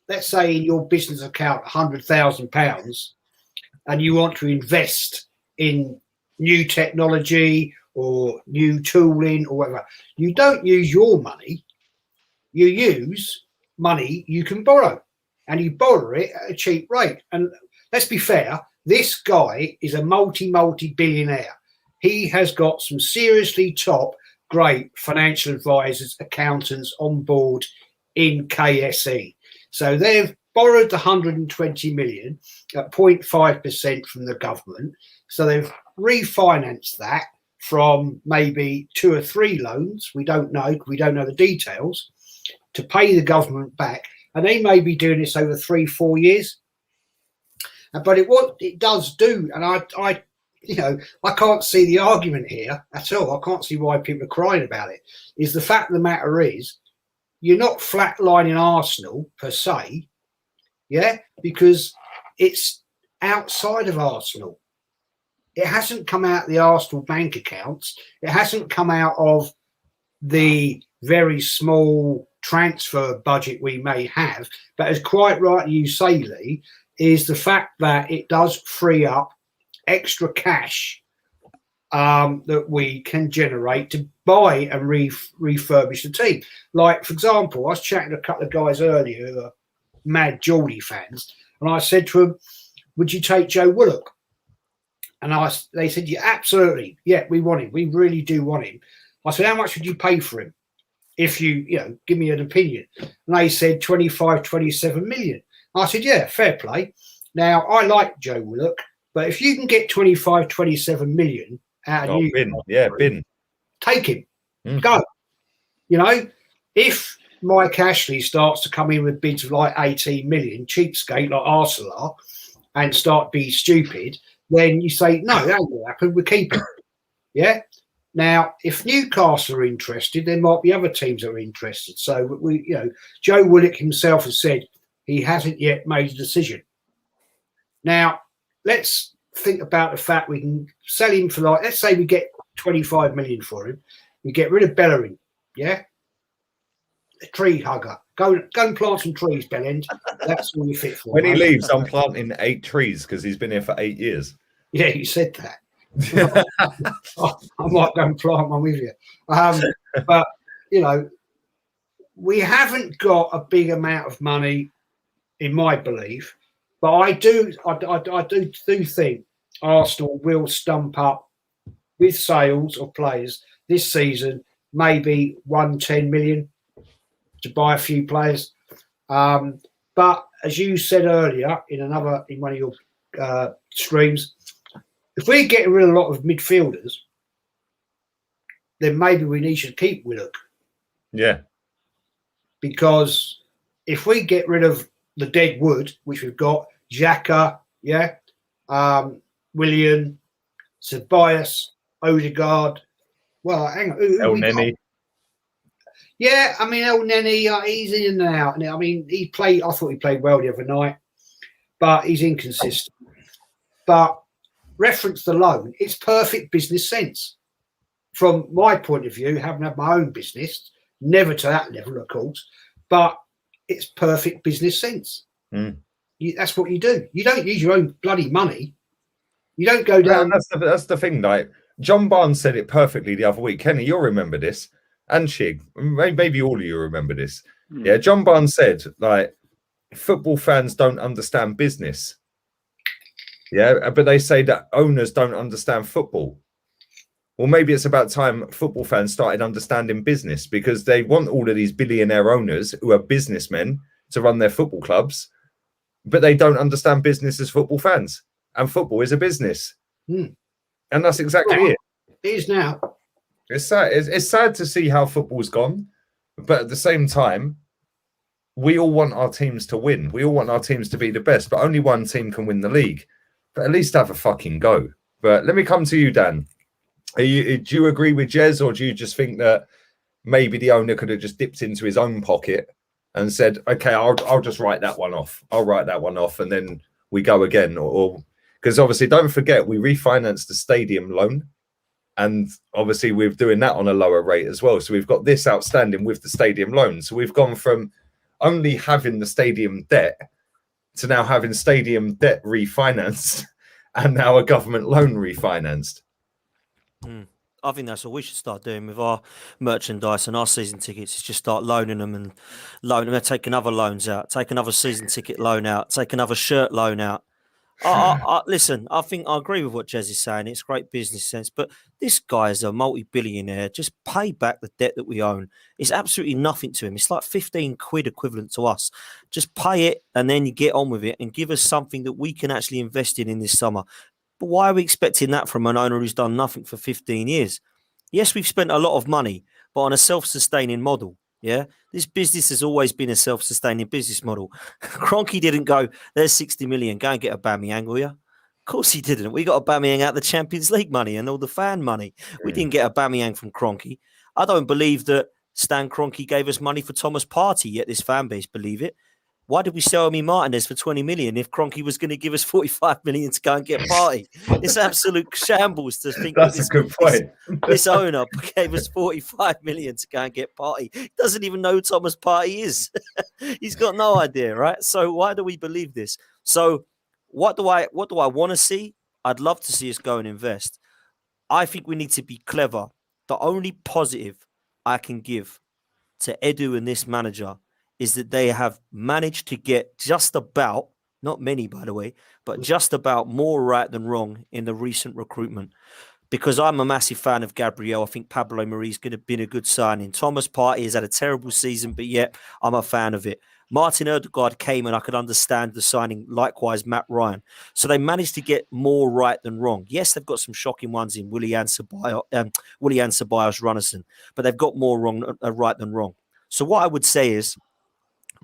let's say, in your business account, £100,000, and you want to invest in new technology or new tooling or whatever, you don't use your money. You use money you can borrow, and you borrow it at a cheap rate. And let's be fair, this guy is a multi-billionaire. He has got some seriously top, great financial advisors, accountants on board in KSE. So they've borrowed the 120 million at 0.5% from the government. So they've refinanced that from maybe 2 or 3 loans. We don't know. We don't know the details, to pay the government back. And they may be doing this over 3-4 years. But it does do, and I I can't see the argument here at all. I can't see why people are crying about it. Is the fact of the matter is, you're not flatlining Arsenal per se, yeah, because it's outside of Arsenal. It hasn't come out of the Arsenal bank accounts. It hasn't come out of the very small transfer budget we may have. But as quite rightly you say, Lee, is the fact that it does free up extra cash that we can generate to buy and refurbish the team. Like, for example, I was chatting to a couple of guys earlier who are mad Geordie fans, and I said to them, would you take Joe Willock? And they said, yeah, absolutely. Yeah, we want him. We really do want him. I said, how much would you pay for him if you give me an opinion? And they said 25, 27 million. I said, yeah, fair play. Now, I like Joe Willock, but if you can get 25, 27 million out of bin. Take him. Go. If Mike Ashley starts to come in with bids of like 18 million, cheapskate like Arsenal are, and start be stupid, then you say, no, that won't happen. We're keeping it. Yeah. Now, if Newcastle are interested, there might be other teams that are interested. So Joe Willock himself has said he hasn't yet made a decision. Now, let's think about the fact we can sell him for let's say we get 25 million for him. We get rid of Bellerin. Yeah. A tree hugger. Go and plant some trees, Bellend. That's all you're fit for. When he leaves, I'm planting 8 trees because he's been here for 8 years. Yeah, you said that. I might go and plant one with you. But, we haven't got a big amount of money, in my belief. But I do think Arsenal will stump up with sales of players this season, maybe 110 million to buy a few players. But as you said earlier in one of your streams, if we're getting rid of a lot of midfielders, then maybe we need to keep Willock. Yeah. Because if we get rid of the dead wood, which we've got, Xhaka, Willian, Ceballos, Odegaard. Well, hang on. El Neni. Yeah, I mean, El Neni, he's in and out. I mean, I thought he played well the other night, but he's inconsistent. But reference the loan, it's perfect business sense. From my point of view, having had my own business, never to that level, of course, but it's perfect business sense. That's what you do. You don't use your own bloody money. You don't go down. That's the thing. Like John Barnes said it perfectly the other week. Kenny, you'll remember this, and Shig, maybe all of you remember this. Yeah, John Barnes said like football fans don't understand business. Yeah, but they say that owners don't understand football. Well, maybe it's about time football fans started understanding business, because they want all of these billionaire owners who are businessmen to run their football clubs, but they don't understand business as football fans. And football is a business. And that's exactly it. It is now. It's sad. It's sad to see how football's gone. But at the same time, we all want our teams to win. We all want our teams to be the best, but only one team can win the league. But at least have a fucking go. But let me come to you, Dan. Do you agree with Jez, or do you just think that maybe the owner could have just dipped into his own pocket and said, okay, I'll just write that one off. I'll write that one off and then we go again? Or because obviously, don't forget, we refinanced the stadium loan. And obviously, we're doing that on a lower rate as well. So we've got this outstanding with the stadium loan. So we've gone from only having the stadium debt to now having stadium debt refinanced and now a government loan refinanced. I think that's what we should start doing with our merchandise and our season tickets, is just start loaning them, take another loans out, take another season ticket loan out, take another shirt loan out. Listen, I think I agree with what Jez is saying. It's great business sense, but this guy is a multi-billionaire. Just pay back the debt that we own. It's absolutely nothing to him. It's like 15 quid equivalent to us. Just pay it and then you get on with it and give us something that we can actually invest in this summer. But why are we expecting that from an owner who's done nothing for 15 years? Yes, we've spent a lot of money, but on a self-sustaining model. Yeah, this business has always been a self-sustaining business model. Kroenke didn't go, there's 60 million, go and get a Aubameyang, will you? Of course he didn't. We got Aubameyang out the Champions League money and all the fan money. We didn't get Aubameyang from Kroenke. I don't believe that Stan Kroenke gave us money for Thomas Partey, yet this fan base believe it. Why did we sell me Martinez for 20 million if Kroenke was going to give us 45 million to go and get Partey? It's absolute shambles to think That's that a good point. this owner gave us 45 million to go and get Partey. He doesn't even know who Thomas Partey is. He's got no idea, right? So why do we believe this? So what do I want to see? I'd love to see us go and invest. I think we need to be clever. The only positive I can give to Edu and this manager is that they have managed to get just about, not many by the way, but just about more right than wrong in the recent recruitment. Because I'm a massive fan of Gabriel. I think Pablo Mari's going to be a good signing. Thomas Partey has had a terrible season, but yet I'm a fan of it. Martin Ødegaard came and I could understand the signing. Likewise, Matt Ryan. So they managed to get more right than wrong. Yes, they've got some shocking ones in Willian Ceballos, Runnison, but they've got more right than wrong. So what I would say is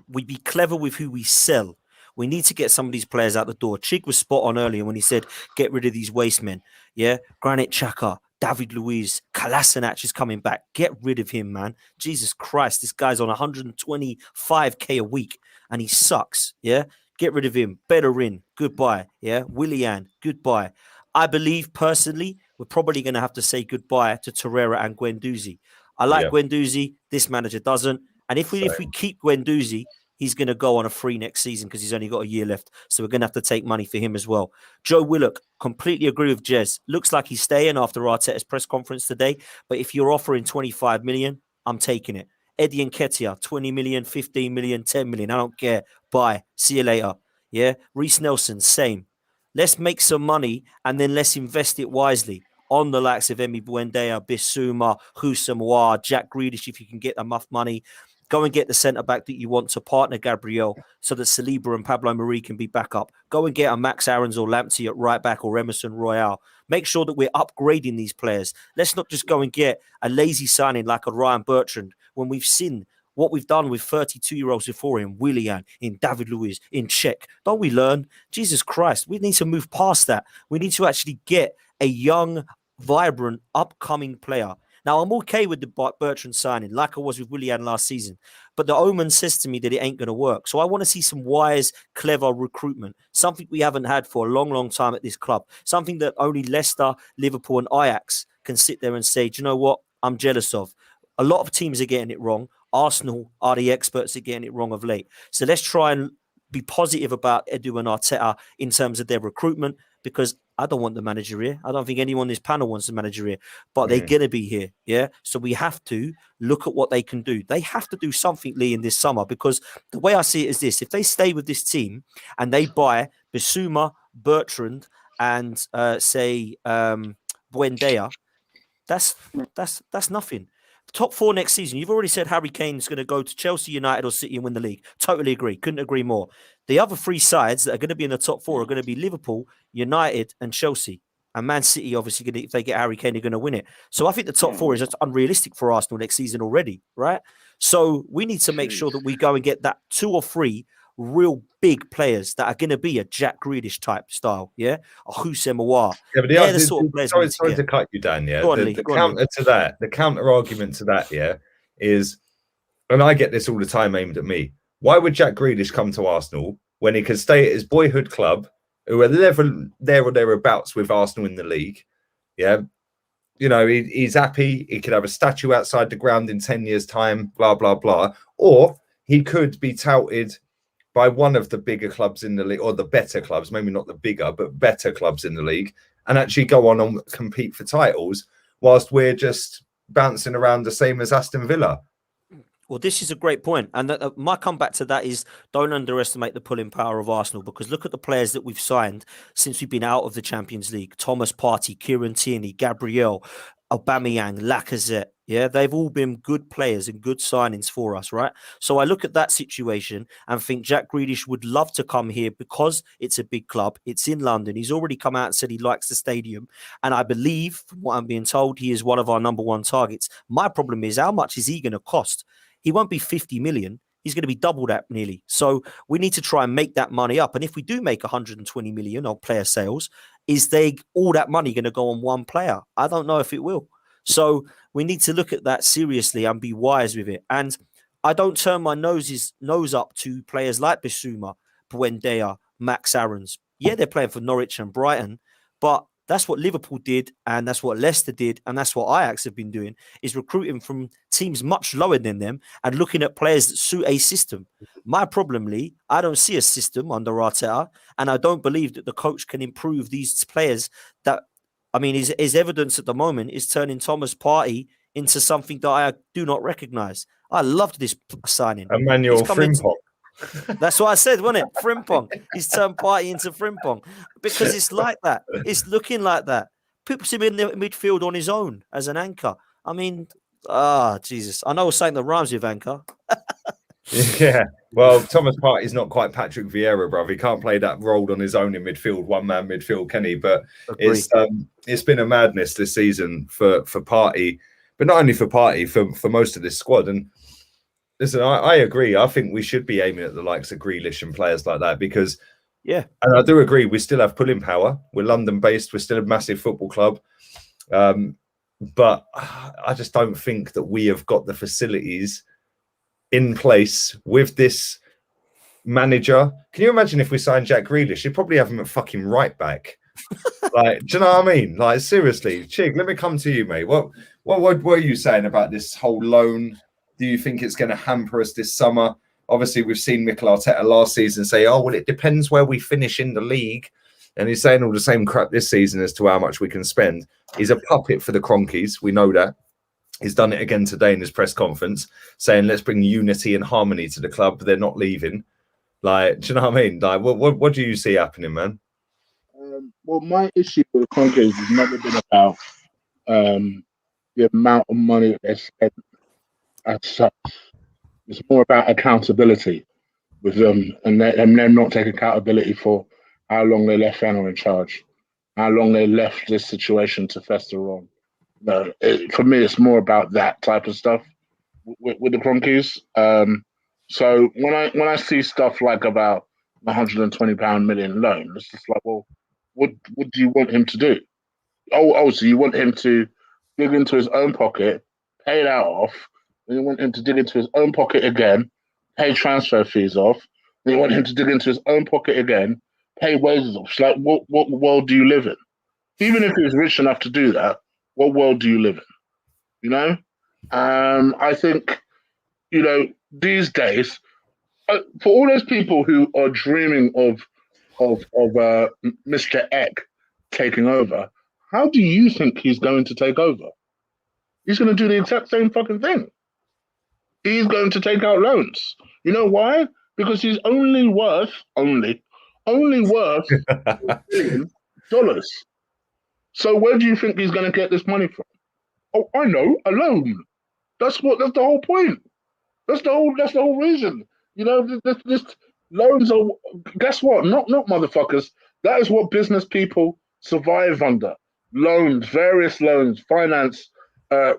we be clever with who we sell. We need to get some of these players out the door. Chig was spot on earlier when he said, get rid of these waste men. Yeah, Granit Xhaka, David Luiz, Kolasinac is coming back. Get rid of him, man. Jesus Christ, this guy's on 125k a week and he sucks. Yeah, get rid of him. Bellerin, goodbye. Yeah, Willian, goodbye. I believe personally, we're probably going to have to say goodbye to Torreira and Guendouzi. I like Guendouzi. This manager doesn't. And if we keep Guendouzi, he's going to go on a free next season because he's only got a year left. So we're going to have to take money for him as well. Joe Willock, completely agree with Jez. Looks like he's staying after Arteta's press conference today. But if you're offering 25 million, I'm taking it. Eddie Nketiah, 20 million, 15 million, 10 million. I don't care. Bye. See you later. Yeah. Reece Nelson, same. Let's make some money and then let's invest it wisely on the likes of Emi Buendia, Bissouma, Houssam, Jack Grealish, if you can get enough money. Go and get the centre-back that you want to partner Gabriel so that Saliba and Pablo Mari can be back up. Go and get a Max Aarons or Lamptey at right back or Emerson Royale. Make sure that we're upgrading these players. Let's not just go and get a lazy signing like a Ryan Bertrand when we've seen what we've done with 32-year-olds before him, Willian, in David Luiz, in Czech. Don't we learn? Jesus Christ, we need to move past that. We need to actually get a young, vibrant, upcoming player. Now, I'm okay with the Bertrand signing, like I was with Willian last season. But the omen says to me that it ain't going to work. So I want to see some wise, clever recruitment, something we haven't had for a long, long time at this club, something that only Leicester, Liverpool and Ajax can sit there and say, do you know what? I'm jealous of. A lot of teams are getting it wrong. Arsenal are the experts at getting it wrong of late. So let's try and be positive about Edu and Arteta in terms of their recruitment, because I don't want the manager here. I don't think anyone on this panel wants the manager here, but they're going to be here. Yeah. So we have to look at what they can do. They have to do something, Lee, in this summer, because the way I see it is this: if they stay with this team and they buy Bissouma, Bertrand, and Buendia, that's nothing. Top four next season. You've already said Harry Kane is going to go to Chelsea, United or City and win the league. Totally agree. Couldn't agree more. The other three sides that are going to be in the top four are going to be Liverpool, United and Chelsea. And Man City, obviously, if they get Harry Kane, they're going to win it. So I think the top four is just unrealistic for Arsenal next season already, right? So we need to make sure that we go and get that 2 or 3 real big players that are going to be a Jack Grealish type style, yeah? A Houssem Aouar. Yeah, but they're the sort of players sorry to cut you, Dan, yeah? The counter argument to that, yeah, is, and I get this all the time aimed at me, why would Jack Grealish come to Arsenal when he could stay at his boyhood club, who are there or thereabouts with Arsenal in the league, yeah? You know, he's happy, he could have a statue outside the ground in 10 years' time, blah, blah, blah. Or he could be touted by one of the bigger clubs in the league, or the better clubs, maybe not the bigger, but better clubs in the league, and actually go on and compete for titles whilst we're just bouncing around the same as Aston Villa. Well, this is a great point. And my comeback to that is don't underestimate the pulling power of Arsenal, because look at the players that we've signed since we've been out of the Champions League. Thomas Partey, Kieran Tierney, Gabriel, Aubameyang, Lacazette. Yeah, they've all been good players and good signings for us, right? So I look at that situation and think Jack Grealish would love to come here because it's a big club. It's in London. He's already come out and said he likes the stadium. And I believe, from what I'm being told, he is one of our number 1 targets. My problem is, how much is he going to cost? he won't be 50 million. He's going to be double that nearly. So we need to try and make that money up. And if we do make 120 million on player sales, is all that money going to go on one player? I don't know if it will. So we need to look at that seriously and be wise with it. And I don't turn my nose up to players like Bissouma, Buendia, Max Aarons. Yeah, they're playing for Norwich and Brighton, but that's what Liverpool did, and that's what Leicester did, and that's what Ajax have been doing, is recruiting from teams much lower than them and looking at players that suit a system. My problem, Lee, I don't see a system under Arteta, and I don't believe that the coach can improve these players. That, I mean, his evidence at the moment is turning Thomas Partey into something that I do not recognise. I loved this signing. Emmanuel Frimpong. That's what I said, wasn't it? Frimpong. He's turned Partey into Frimpong because it's like that. It's looking like that. Puts him in the midfield on his own as an anchor. I mean, Jesus. I know something that rhymes with anchor. Yeah. Well, Thomas Partey is not quite Patrick Vieira, bruv. He can't play that role on his own in midfield, one-man midfield, can he? But it's been a madness this season for Partey, but not only for Partey, for most of this squad. And listen, I agree. I think we should be aiming at the likes of Grealish and players like that because, yeah, and I do agree, we still have pulling power. We're London-based. We're still a massive football club. But I just don't think that we have got the facilities in place with this manager. Can you imagine if we signed Jack Grealish? You'd probably have him at fucking right back. Like, do you know what I mean? Like, seriously, Chig, let me come to you, mate. What are you saying about this whole loan? Do you think it's going to hamper us this summer? Obviously, we've seen Mikel Arteta last season say, oh, well, it depends where we finish in the league. And he's saying all the same crap this season as to how much we can spend. He's a puppet for the Cronkies. We know that. He's done it again today in his press conference, saying, let's bring unity and harmony to the club. They're not leaving. Like, do you know what I mean? Like, what do you see happening, man? Well, my issue with the Cronkies has never been about the amount of money that they spend as such. It's more about accountability with them and them not taking accountability for how long they left Fennel in charge, how long they left this situation to fester on. No, for me, it's more about that type of stuff with the Cronkies. So when I see stuff like about £120 million loan, it's just like, well, what do you want him to do? Oh, so you want him to dig into his own pocket, pay that off, then you want him to dig into his own pocket again, pay transfer fees off, then you want him to dig into his own pocket again, pay wages off. It's like, what world do you live in? Even if he was rich enough to do that, what world do you live in? You know? I think, these days, for all those people who are dreaming of Mr. Eck taking over, how do you think he's going to take over? He's going to do the exact same fucking thing. He's going to take out loans. You know why? Because he's only worth $1 billion. So where do you think he's going to get this money from? Oh, I know, a loan. That's the whole point. That's the whole reason. This loans are, guess what? Not motherfuckers. That is what business people survive under. Loans, various loans, finance,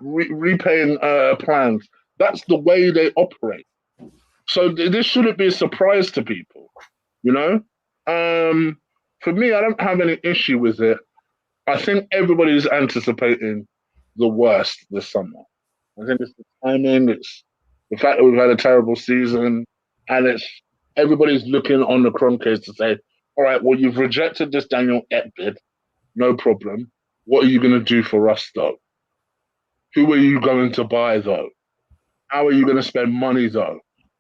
repaying plans. That's the way they operate. So this shouldn't be a surprise to people, For me, I don't have any issue with it. I think everybody's anticipating the worst this summer. I think it's the timing, it's the fact that we've had a terrible season, and it's everybody's looking on the Cronkies to say, all right, well, you've rejected this Daniel Eck bid, no problem. What are you going to do for us, though? Who are you going to buy, though? How are you going to spend money, though?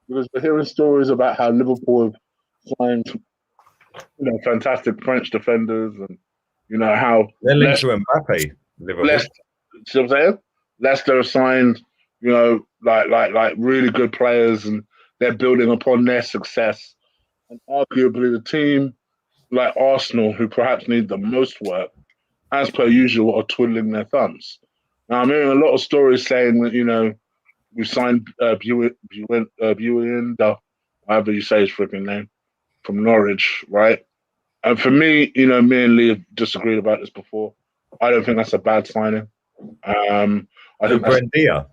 Because we're hearing stories about how Liverpool have signed, fantastic French defenders, and how they're linked to Mbappe. Liverpool. See what I'm saying? Leicester have signed, like really good players, and they're building upon their success. And arguably, the team like Arsenal, who perhaps need the most work, as per usual, are twiddling their thumbs. Now, I'm hearing a lot of stories saying that we signed Buendia, however you say his freaking name, from Norwich, right? And for me, me and Lee have disagreed about this before. I don't think that's a bad signing. I think Buendia.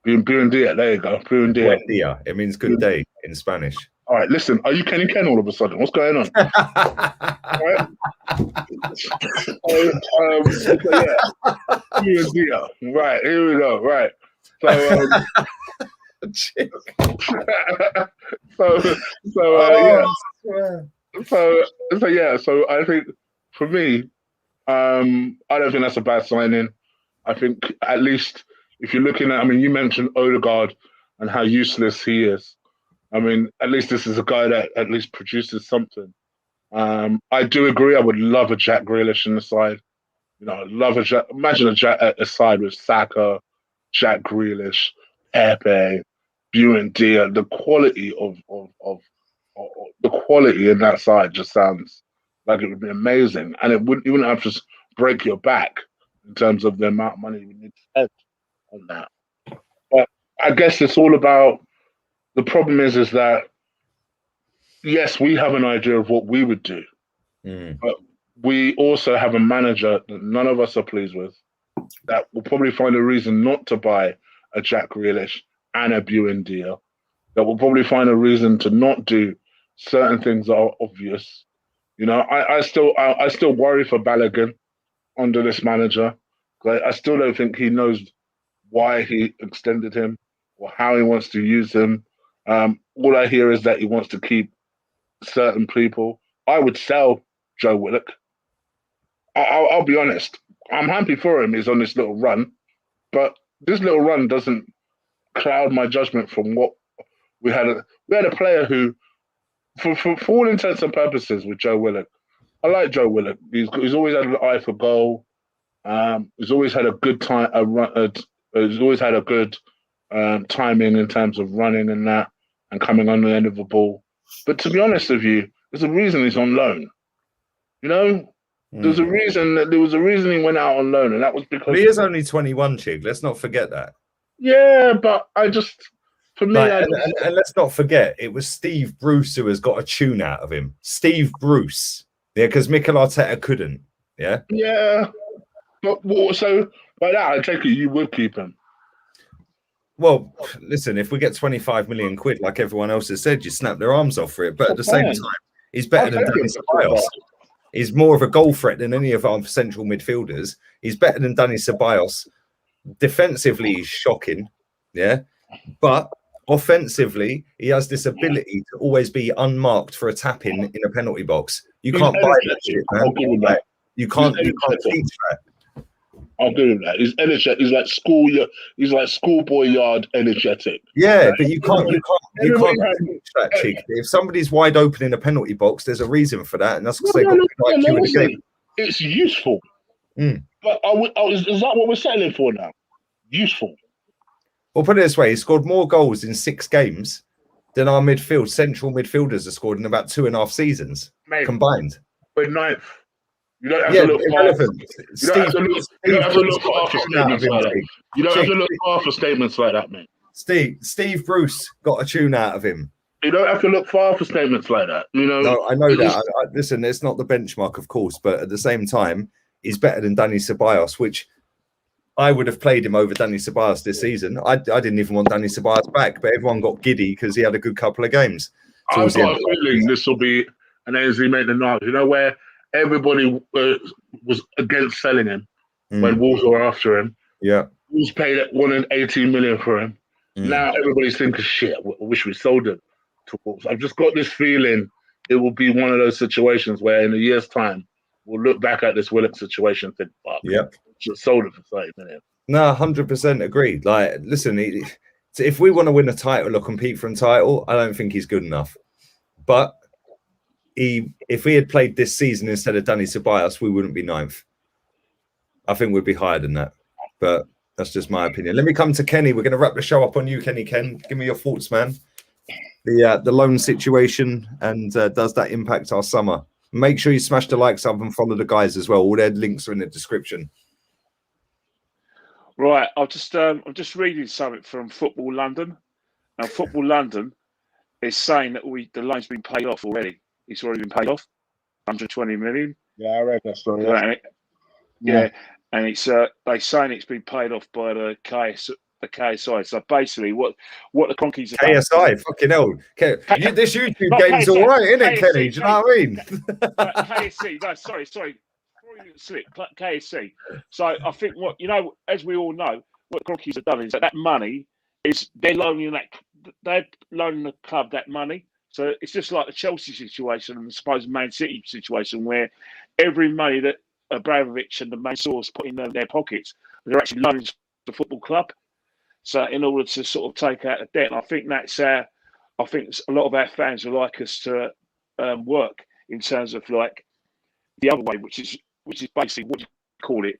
Buen dia. There you go. Buen dia. Buen dia. It means good day in Spanish. All right, listen. Are you Kenny Ken all of a sudden? What's going on? All right. So yeah. Buen dia. Right, here we go. Right. So so I think for me, I don't think that's a bad signing. I think at least if you're looking at, I mean, you mentioned Odegaard and how useless he is. I mean, at least this is a guy that at least produces something. I do agree. I would love a Jack Grealish in the side. You know, I'd love a Jack. Imagine a Jack at the side with Saka, Jack Grealish, Pepe, Buendia. The quality of the quality in that side just sounds like it would be amazing, and you wouldn't have to break your back in terms of the amount of money we need to spend on that. But I guess it's all about, the problem is that yes, we have an idea of what we would do, but we also have a manager that none of us are pleased with, that will probably find a reason not to buy a Jack Grealish and a Buendia, that will probably find a reason to not do certain things that are obvious. You know, I still worry for Balogun under this manager. I still don't think he knows why he extended him or how he wants to use him. All I hear is that he wants to keep certain people. I would sell Joe Willock. I'll be honest. I'm happy for him. He's on this little run, but this little run doesn't cloud my judgment from what we had. We had a player who, for all intents and purposes, with Joe Willock. I like Joe Willock. He's always had an eye for goal. He's always had a good time. He's always had a good timing in terms of running and that, and coming on the end of the ball. But to be honest with you, there's a reason he's on loan. You know, there was a reason he went out on loan, and that was because he is only 21, Chig. Let's not forget that. Yeah, but for me, and let's not forget, it was Steve Bruce who has got a tune out of him. Steve Bruce, yeah, because Mikel Arteta couldn't. Yeah. But so by that, I take it you would keep him. Well, listen, if we get 25 million quid, like everyone else has said, you snap their arms off for it. But at the same time, he's better than Danny Ceballos. He's more of a goal threat than any of our central midfielders. He's better than Danny Ceballos. Defensively, he's shocking, yeah. But offensively, he has this ability to always be unmarked for a tap in a penalty box. You can't buy that shit, man. Like, you can't teach that. I'll give him that. He's energetic. He's like schoolboy yard energetic. Yeah, but you can't teach that, Chick. If somebody's wide open in a penalty box, there's a reason for that, and that's because they got good IQ in the game. It's useful. But is that what we're settling for now? Useful. Well, put it this way: he scored more goals in 6 games than our central midfielders have scored in about 2.5 seasons combined. We're 9th. You don't have to look far. You don't have to look far for statements like that. You don't have to look far for statements like that, mate. Steve Bruce got a tune out of him. You don't have to look far for statements like that. You know. No, I know that. Listen, it's not the benchmark, of course, but at the same time, he's better than Danny Ceballos, which I would have played him over Danny Ceballos this season. I didn't even want Danny Ceballos back, but everyone got giddy because he had a good couple of games. I've got a feeling this will be an ANZ maintenance. You know where everybody was against selling him when Wolves were after him. Yeah, Wolves paid 118 million for him. Now everybody's thinking, shit, I wish we sold him to Wolves. I've just got this feeling it will be one of those situations where in a year's time we'll look back at this Willock situation and think, fuck, just sold it for 30 million. No, 100% agreed. Like, listen, if we want to win a title or compete for a title, I don't think he's good enough. But if he had played this season instead of Danny Ceballos, we wouldn't be 9th. I think we'd be higher than that. But that's just my opinion. Let me come to Kenny. We're going to wrap the show up on you, Kenny. Ken, give me your thoughts, man. The loan situation, and does that impact our summer? Make sure you smash the likes up and follow the guys as well. All their links are in the description. Right, I'm just reading something from Football London. Now, Football London is saying that the loan's been paid off already. It's already been paid off, 120 million. Yeah, I read that story. Yeah, and it's they saying it's been paid off by the the KSI. So basically, what the Cronkies have KSI, fucking hell. This YouTube Not game's KSI, all right, isn't it, KSC, Kenny? Do you know what I mean? KSC. No, sorry. Slip. KSC. So I think as we all know, what the Cronkies have done is that money is they're loaning the club that money. So it's just like the Chelsea situation and I suppose Man City situation, where every money that Abramovich and the main source put in their pockets, they're actually loaning to the football club. So in order to sort of take out the debt, and I think I think a lot of our fans would like us to work in terms of like the other way, which is basically what you call it,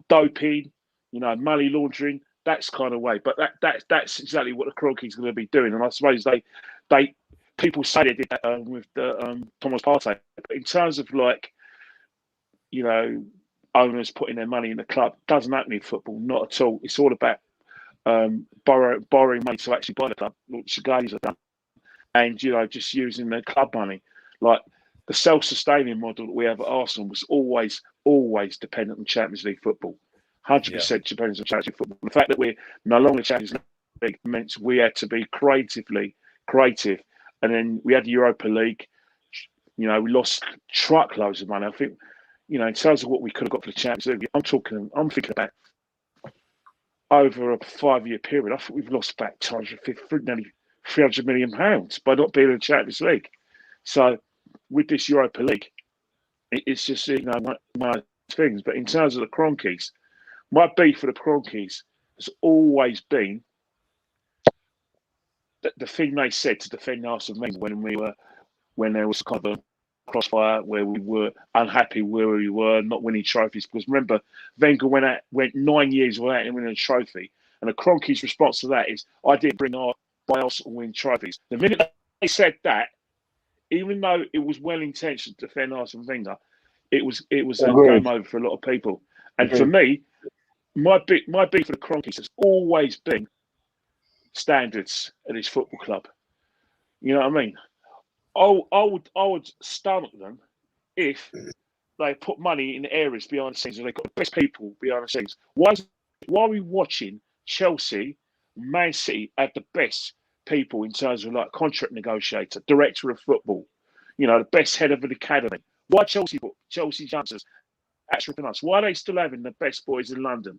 doping, money laundering, that's kind of way. But that's exactly what the Cronkies are going to be doing. And I suppose they people say they did that with the Thomas Partey, but in terms of like, owners putting their money in the club, doesn't happen in football, not at all. It's all about borrowing money to actually buy the club, which the guys have done, and just using the club money. Like the self-sustaining model that we have at Arsenal was always dependent on Champions League football, 100% dependent on Champions League football. The fact that we're no longer Champions League meant we had to be creative, and then we had the Europa League. We lost truckloads of money. I think, in terms of what we could have got for the Champions League, I'm thinking about over a 5-year period. I think we've lost about nearly £300 million by not being in the Champions League. So with this Europa League, it's just one of those things. But in terms of the Cronkies, my beef for the Cronkies has always been the thing they said to defend Arsene Wenger when there was kind of a crossfire where we were unhappy where we were, not winning trophies. Because remember, Wenger went 9 years without winning a trophy, and the Cronkies' response to that is, "I didn't bring our Arsenal win trophies." The minute they said that, even though it was well intentioned to defend Arsene Wenger, it was a game over for a lot of people. And for me, my beef for the Cronkies has always been standards at his football club. You know what I mean? I would stomach them if they put money in areas behind the scenes and they've got the best people behind the scenes. Why are we watching Chelsea, Man City have the best people in terms of like contract negotiator, director of football, the best head of an academy? Why Chelsea youngsters actually us? Why are they still having the best boys in London?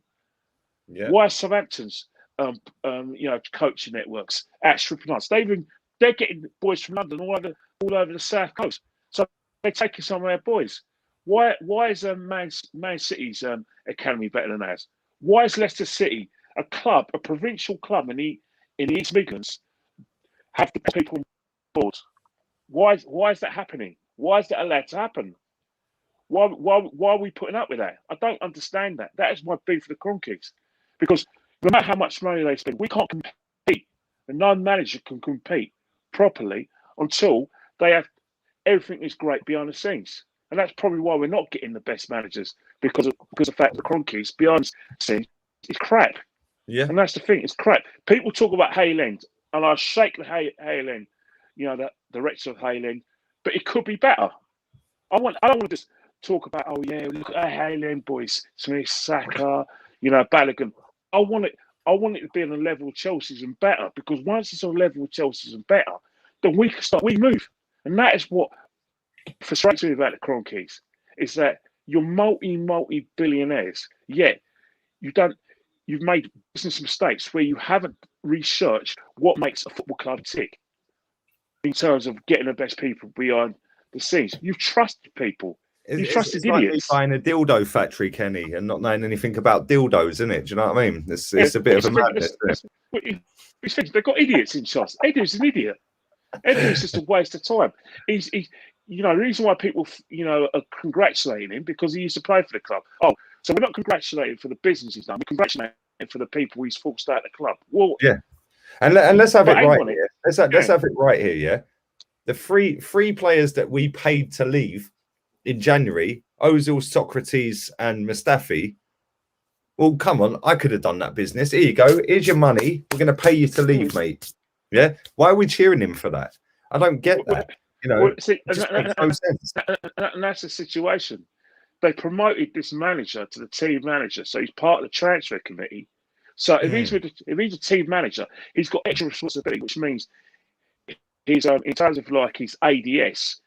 Yeah. Why Southampton's coaching networks actually us? They're getting boys from London all over the south coast. So they're taking some of their boys. Why is Man City's academy better than ours? Why is Leicester City, a provincial club in the East Midlands, have the people on board? Why is that happening? Why is that allowed to happen? Why are we putting up with that? I don't understand that. That is my beef for the Cronkies. Because no matter how much money they spend, we can't compete. And no manager can compete properly until they have everything is great behind the scenes. And that's probably why we're not getting the best managers, because of the fact the Cronkies behind the scenes is crap. Yeah. And that's the thing, it's crap. People talk about Hale End, and I shake the Hale End, the director of Hale End, but it could be better. I don't want to just talk about, oh yeah, look at our Hale End boys, Smith, Saka, Balogun. I want it to be on the level of Chelsea's and better, because once it's on the level of Chelsea's and better, then we move. And that is what frustrates me about the Cronkies, is that you're multi-billionaires, yet you've made business mistakes where you haven't researched what makes a football club tick in terms of getting the best people behind the scenes. You've trusted people. You trusted idiots. Like buying a dildo factory, Kenny, and not knowing anything about dildos, isn't it? Do you know what I mean? It's a bit of a madness. They've got idiots in charge. Eddie's an idiot. Eddie's just a waste of time. He's the reason why people are congratulating him, because he used to play for the club. Oh, so we're not congratulating for the business he's done. We're congratulating for the people he's forced out of the club. Well, yeah, and let's have it right here. Let's have it right here. Yeah, the three players that we paid to leave in January, Ozil, Socrates, and Mustafi. Well, come on, I could have done that business. Here you go. Here's your money. We're going to pay you to leave, mate. Yeah. Why are we cheering him for that? I don't get that. See, it just makes no sense. And that's the situation. They promoted this manager to the team manager, so he's part of the transfer committee So if he's a team manager, he's got extra responsibility, which means he's in terms of like his ADS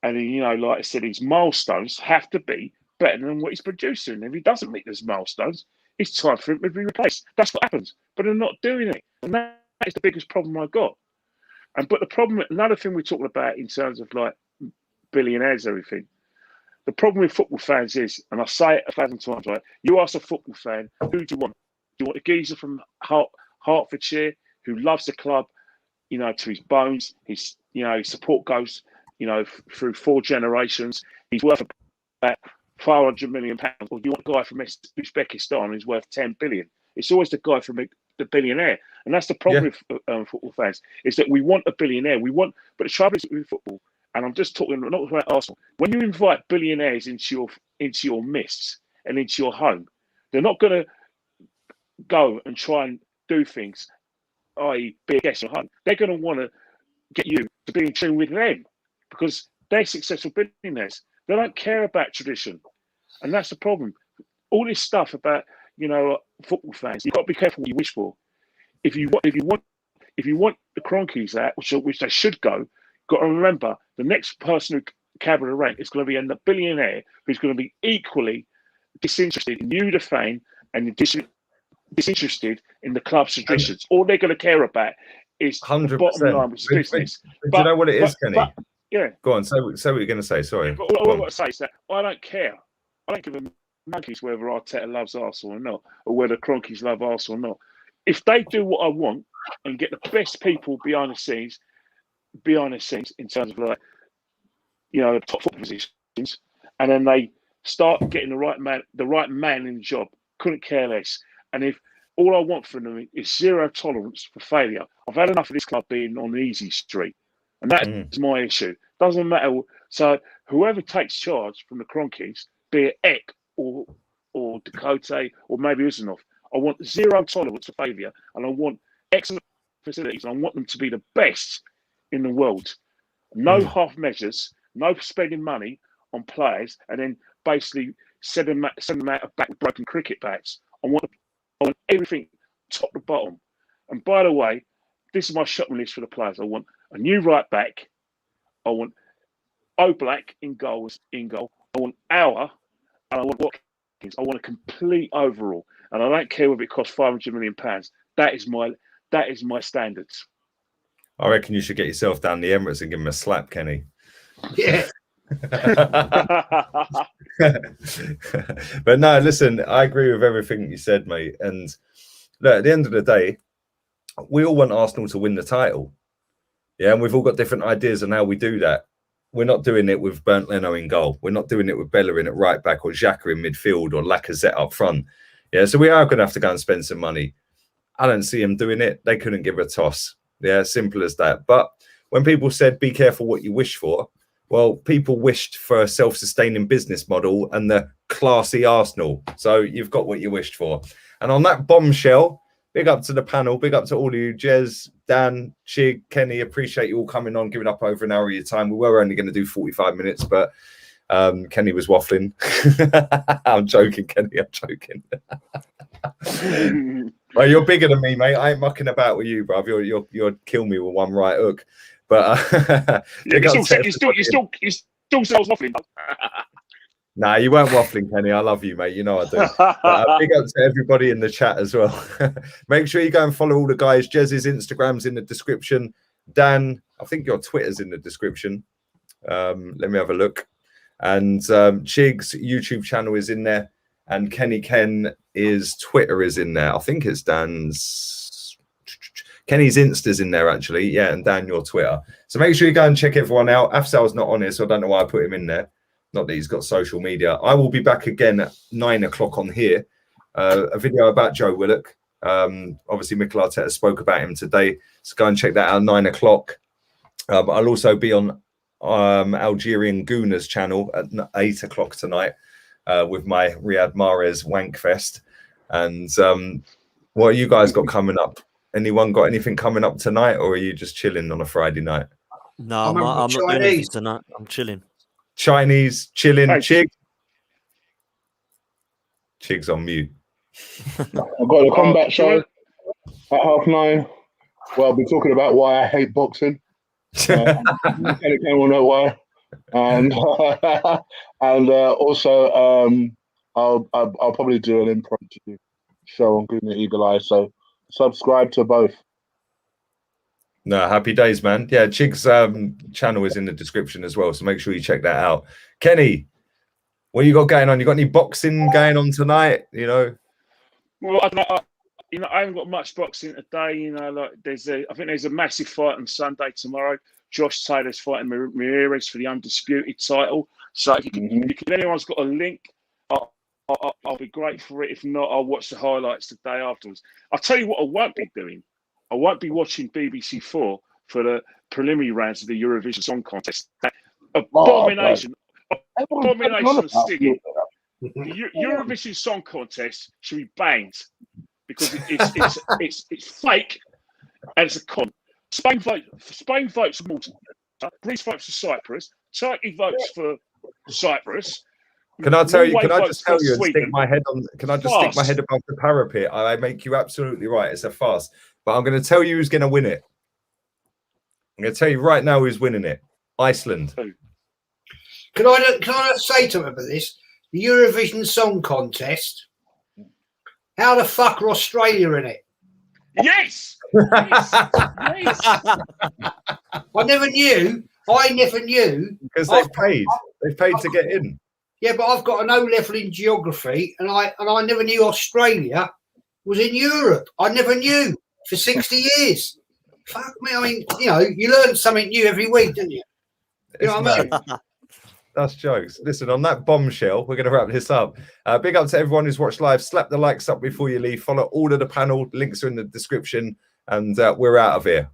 and like I said, his milestones have to be better than what he's producing. And if he doesn't meet those milestones, it's time for him to be replaced. That's what happens. But they're not doing it, and that is the biggest problem I've got. But the problem, another thing we're talking about in terms of like billionaires, everything. The problem with football fans is, and I say it 1,000 times, right? You ask a football fan, who do you want? Do you want a geezer from Hertfordshire who loves the club, to his bones? His support goes, through 4 generations. He's worth about £500 million. Or do you want a guy from Uzbekistan who's worth 10 billion? It's always the guy from the billionaire, and that's the problem with football fans, is that we want a billionaire. But the trouble is with football. And I'm just talking not about Arsenal. When you invite billionaires into your midst and into your home, they're not going to go and try and do things, i.e., be a guest in your home. They're going to want to get you to be in tune with them because they're successful billionaires. They don't care about tradition, and that's the problem. All this stuff about football fans, you've got to be careful what you wish for. If you want the Cronkies out, which they should go. Got to remember, the next person who carries the rank is going to be a billionaire who's going to be equally disinterested in you, the fan, and disinterested in the club's traditions. All they're going to care about is 100%. The bottom line, which is business. But do you know what it is, Kenny? Yeah. Go on. Say what you're going to say. Sorry. But all I want to say is that I don't care. I don't give a monkeys whether Arteta loves Arsenal or not, or whether Cronkies love Arsenal or not. If they do what I want and get the best people behind the scenes in terms of like top football positions, and then they start getting the right man in the job, couldn't care less. And if all I want from them is zero tolerance for failure, I've had enough of this club being on the easy street, and that is my issue. Doesn't matter. So whoever takes charge from the Cronkies, be it Eck or Dakota or maybe Uzunov, I want zero tolerance for failure, and I want excellent facilities, and I want them to be the best in the world. No half measures, no spending money on players and then basically send them out of back with broken cricket bats. I want everything top to bottom. And by the way, this is my shopping list for the players. I want a new right back. I want Oblak in goal. I want Auer, and I want Watkins. I want a complete overall. And I don't care whether it costs £500 million. That is my standards. I reckon you should get yourself down the Emirates and give him a slap, Kenny. Yeah. But no, listen, I agree with everything you said, mate. And look, at the end of the day, we all want Arsenal to win the title. Yeah, and we've all got different ideas on how we do that. We're not doing it with Bernd Leno in goal. We're not doing it with Bellerin at right back or Xhaka in midfield or Lacazette up front. Yeah, so we are going to have to go and spend some money. I don't see them doing it. They couldn't give a toss. Yeah, simple as that. But when people said, be careful what you wish for, well, people wished for a self-sustaining business model and the classy Arsenal. So you've got what you wished for. And on that bombshell, big up to the panel. Big up to all of you, Jez, Dan, Chig, Kenny. Appreciate you all coming on, giving up over an hour of your time. We were only going to do 45 minutes, but Kenny was waffling. I'm joking, Kenny. I'm joking. Well, you're bigger than me, mate. I ain't mucking about with you, bruv. You'll kill me with one right hook. But you still sells waffling. Nah, you weren't waffling, Kenny. I love you, mate. You know I do. Big up to everybody in the chat as well. Make sure you go and follow all the guys. Jez's Instagram's in the description. Dan, I think your Twitter's in the description. Let me have a look. And Chig's YouTube channel is in there. And Kenny's Twitter is in there. I think it's Dan's. Kenny's Insta's in there, actually. Yeah, and Dan, your Twitter. So make sure you go and check everyone out. Afzal's not on here, so I don't know why I put him in there. Not that he's got social media. I will be back again at 9 o'clock on here. A video about Joe Willock. Obviously, Mikel Arteta spoke about him today. So go and check that out at 9 o'clock. But I'll also be on Algerian Gooner's channel at 8 o'clock tonight. With my Riyad Mahrez Wankfest. And what you guys got coming up? Anyone got anything coming up tonight, or are you just chilling on a Friday night? No, I'm not doing anything tonight. I'm chilling. Chinese, chilling. Chig. Chig's on mute. I've got a combat show at 9:30. Well, I'll be talking about why I hate boxing. Kenny will know why. And also I'll probably do an impromptu show on Green Eagle Eye. So subscribe to both. No, happy days, man. Yeah, Chig's channel is in the description as well, so make sure you check that out. Kenny, what you got going on? You got any boxing going on tonight? You know. Well, I haven't got much boxing today. You know, like I think there's a massive fight on Sunday tomorrow. Josh Taylor's fighting Ramirez for the undisputed title. So if anyone's got a link, I'll be great for it. If not, I'll watch the highlights the day afterwards. I'll tell you what I won't be doing. I won't be watching BBC4 for the preliminary rounds of the Eurovision Song Contest. Abomination of singing. The Eurovision Song Contest should be banned because it's fake and it's a con. Spain votes for Malta. Greece votes for Cyprus. Turkey votes for Cyprus. Can I tell you? Can I Norway just tell votes you for and stick my head on? Can I just stick my head above the parapet? I make you absolutely right. It's a farce. But I'm going to tell you who's going to win it. I'm going to tell you right now who's winning it. Iceland. Can I say to him about this? The Eurovision Song Contest. How the fuck are Australia in it? Yes. Yes. I never knew Because they've paid. They've paid to get in. Yeah, but I've got an O level in geography, and I never knew Australia was in Europe. I never knew for 60 years. Fuck me. I mean, you know, you learn something new every week, don't you? You know what I mean? That's jokes. Listen, on that bombshell, we're going to wrap this up. Big up to everyone who's watched live. Slap the likes up before you leave. Follow all of the panel. Links are in the description. And we're out of here.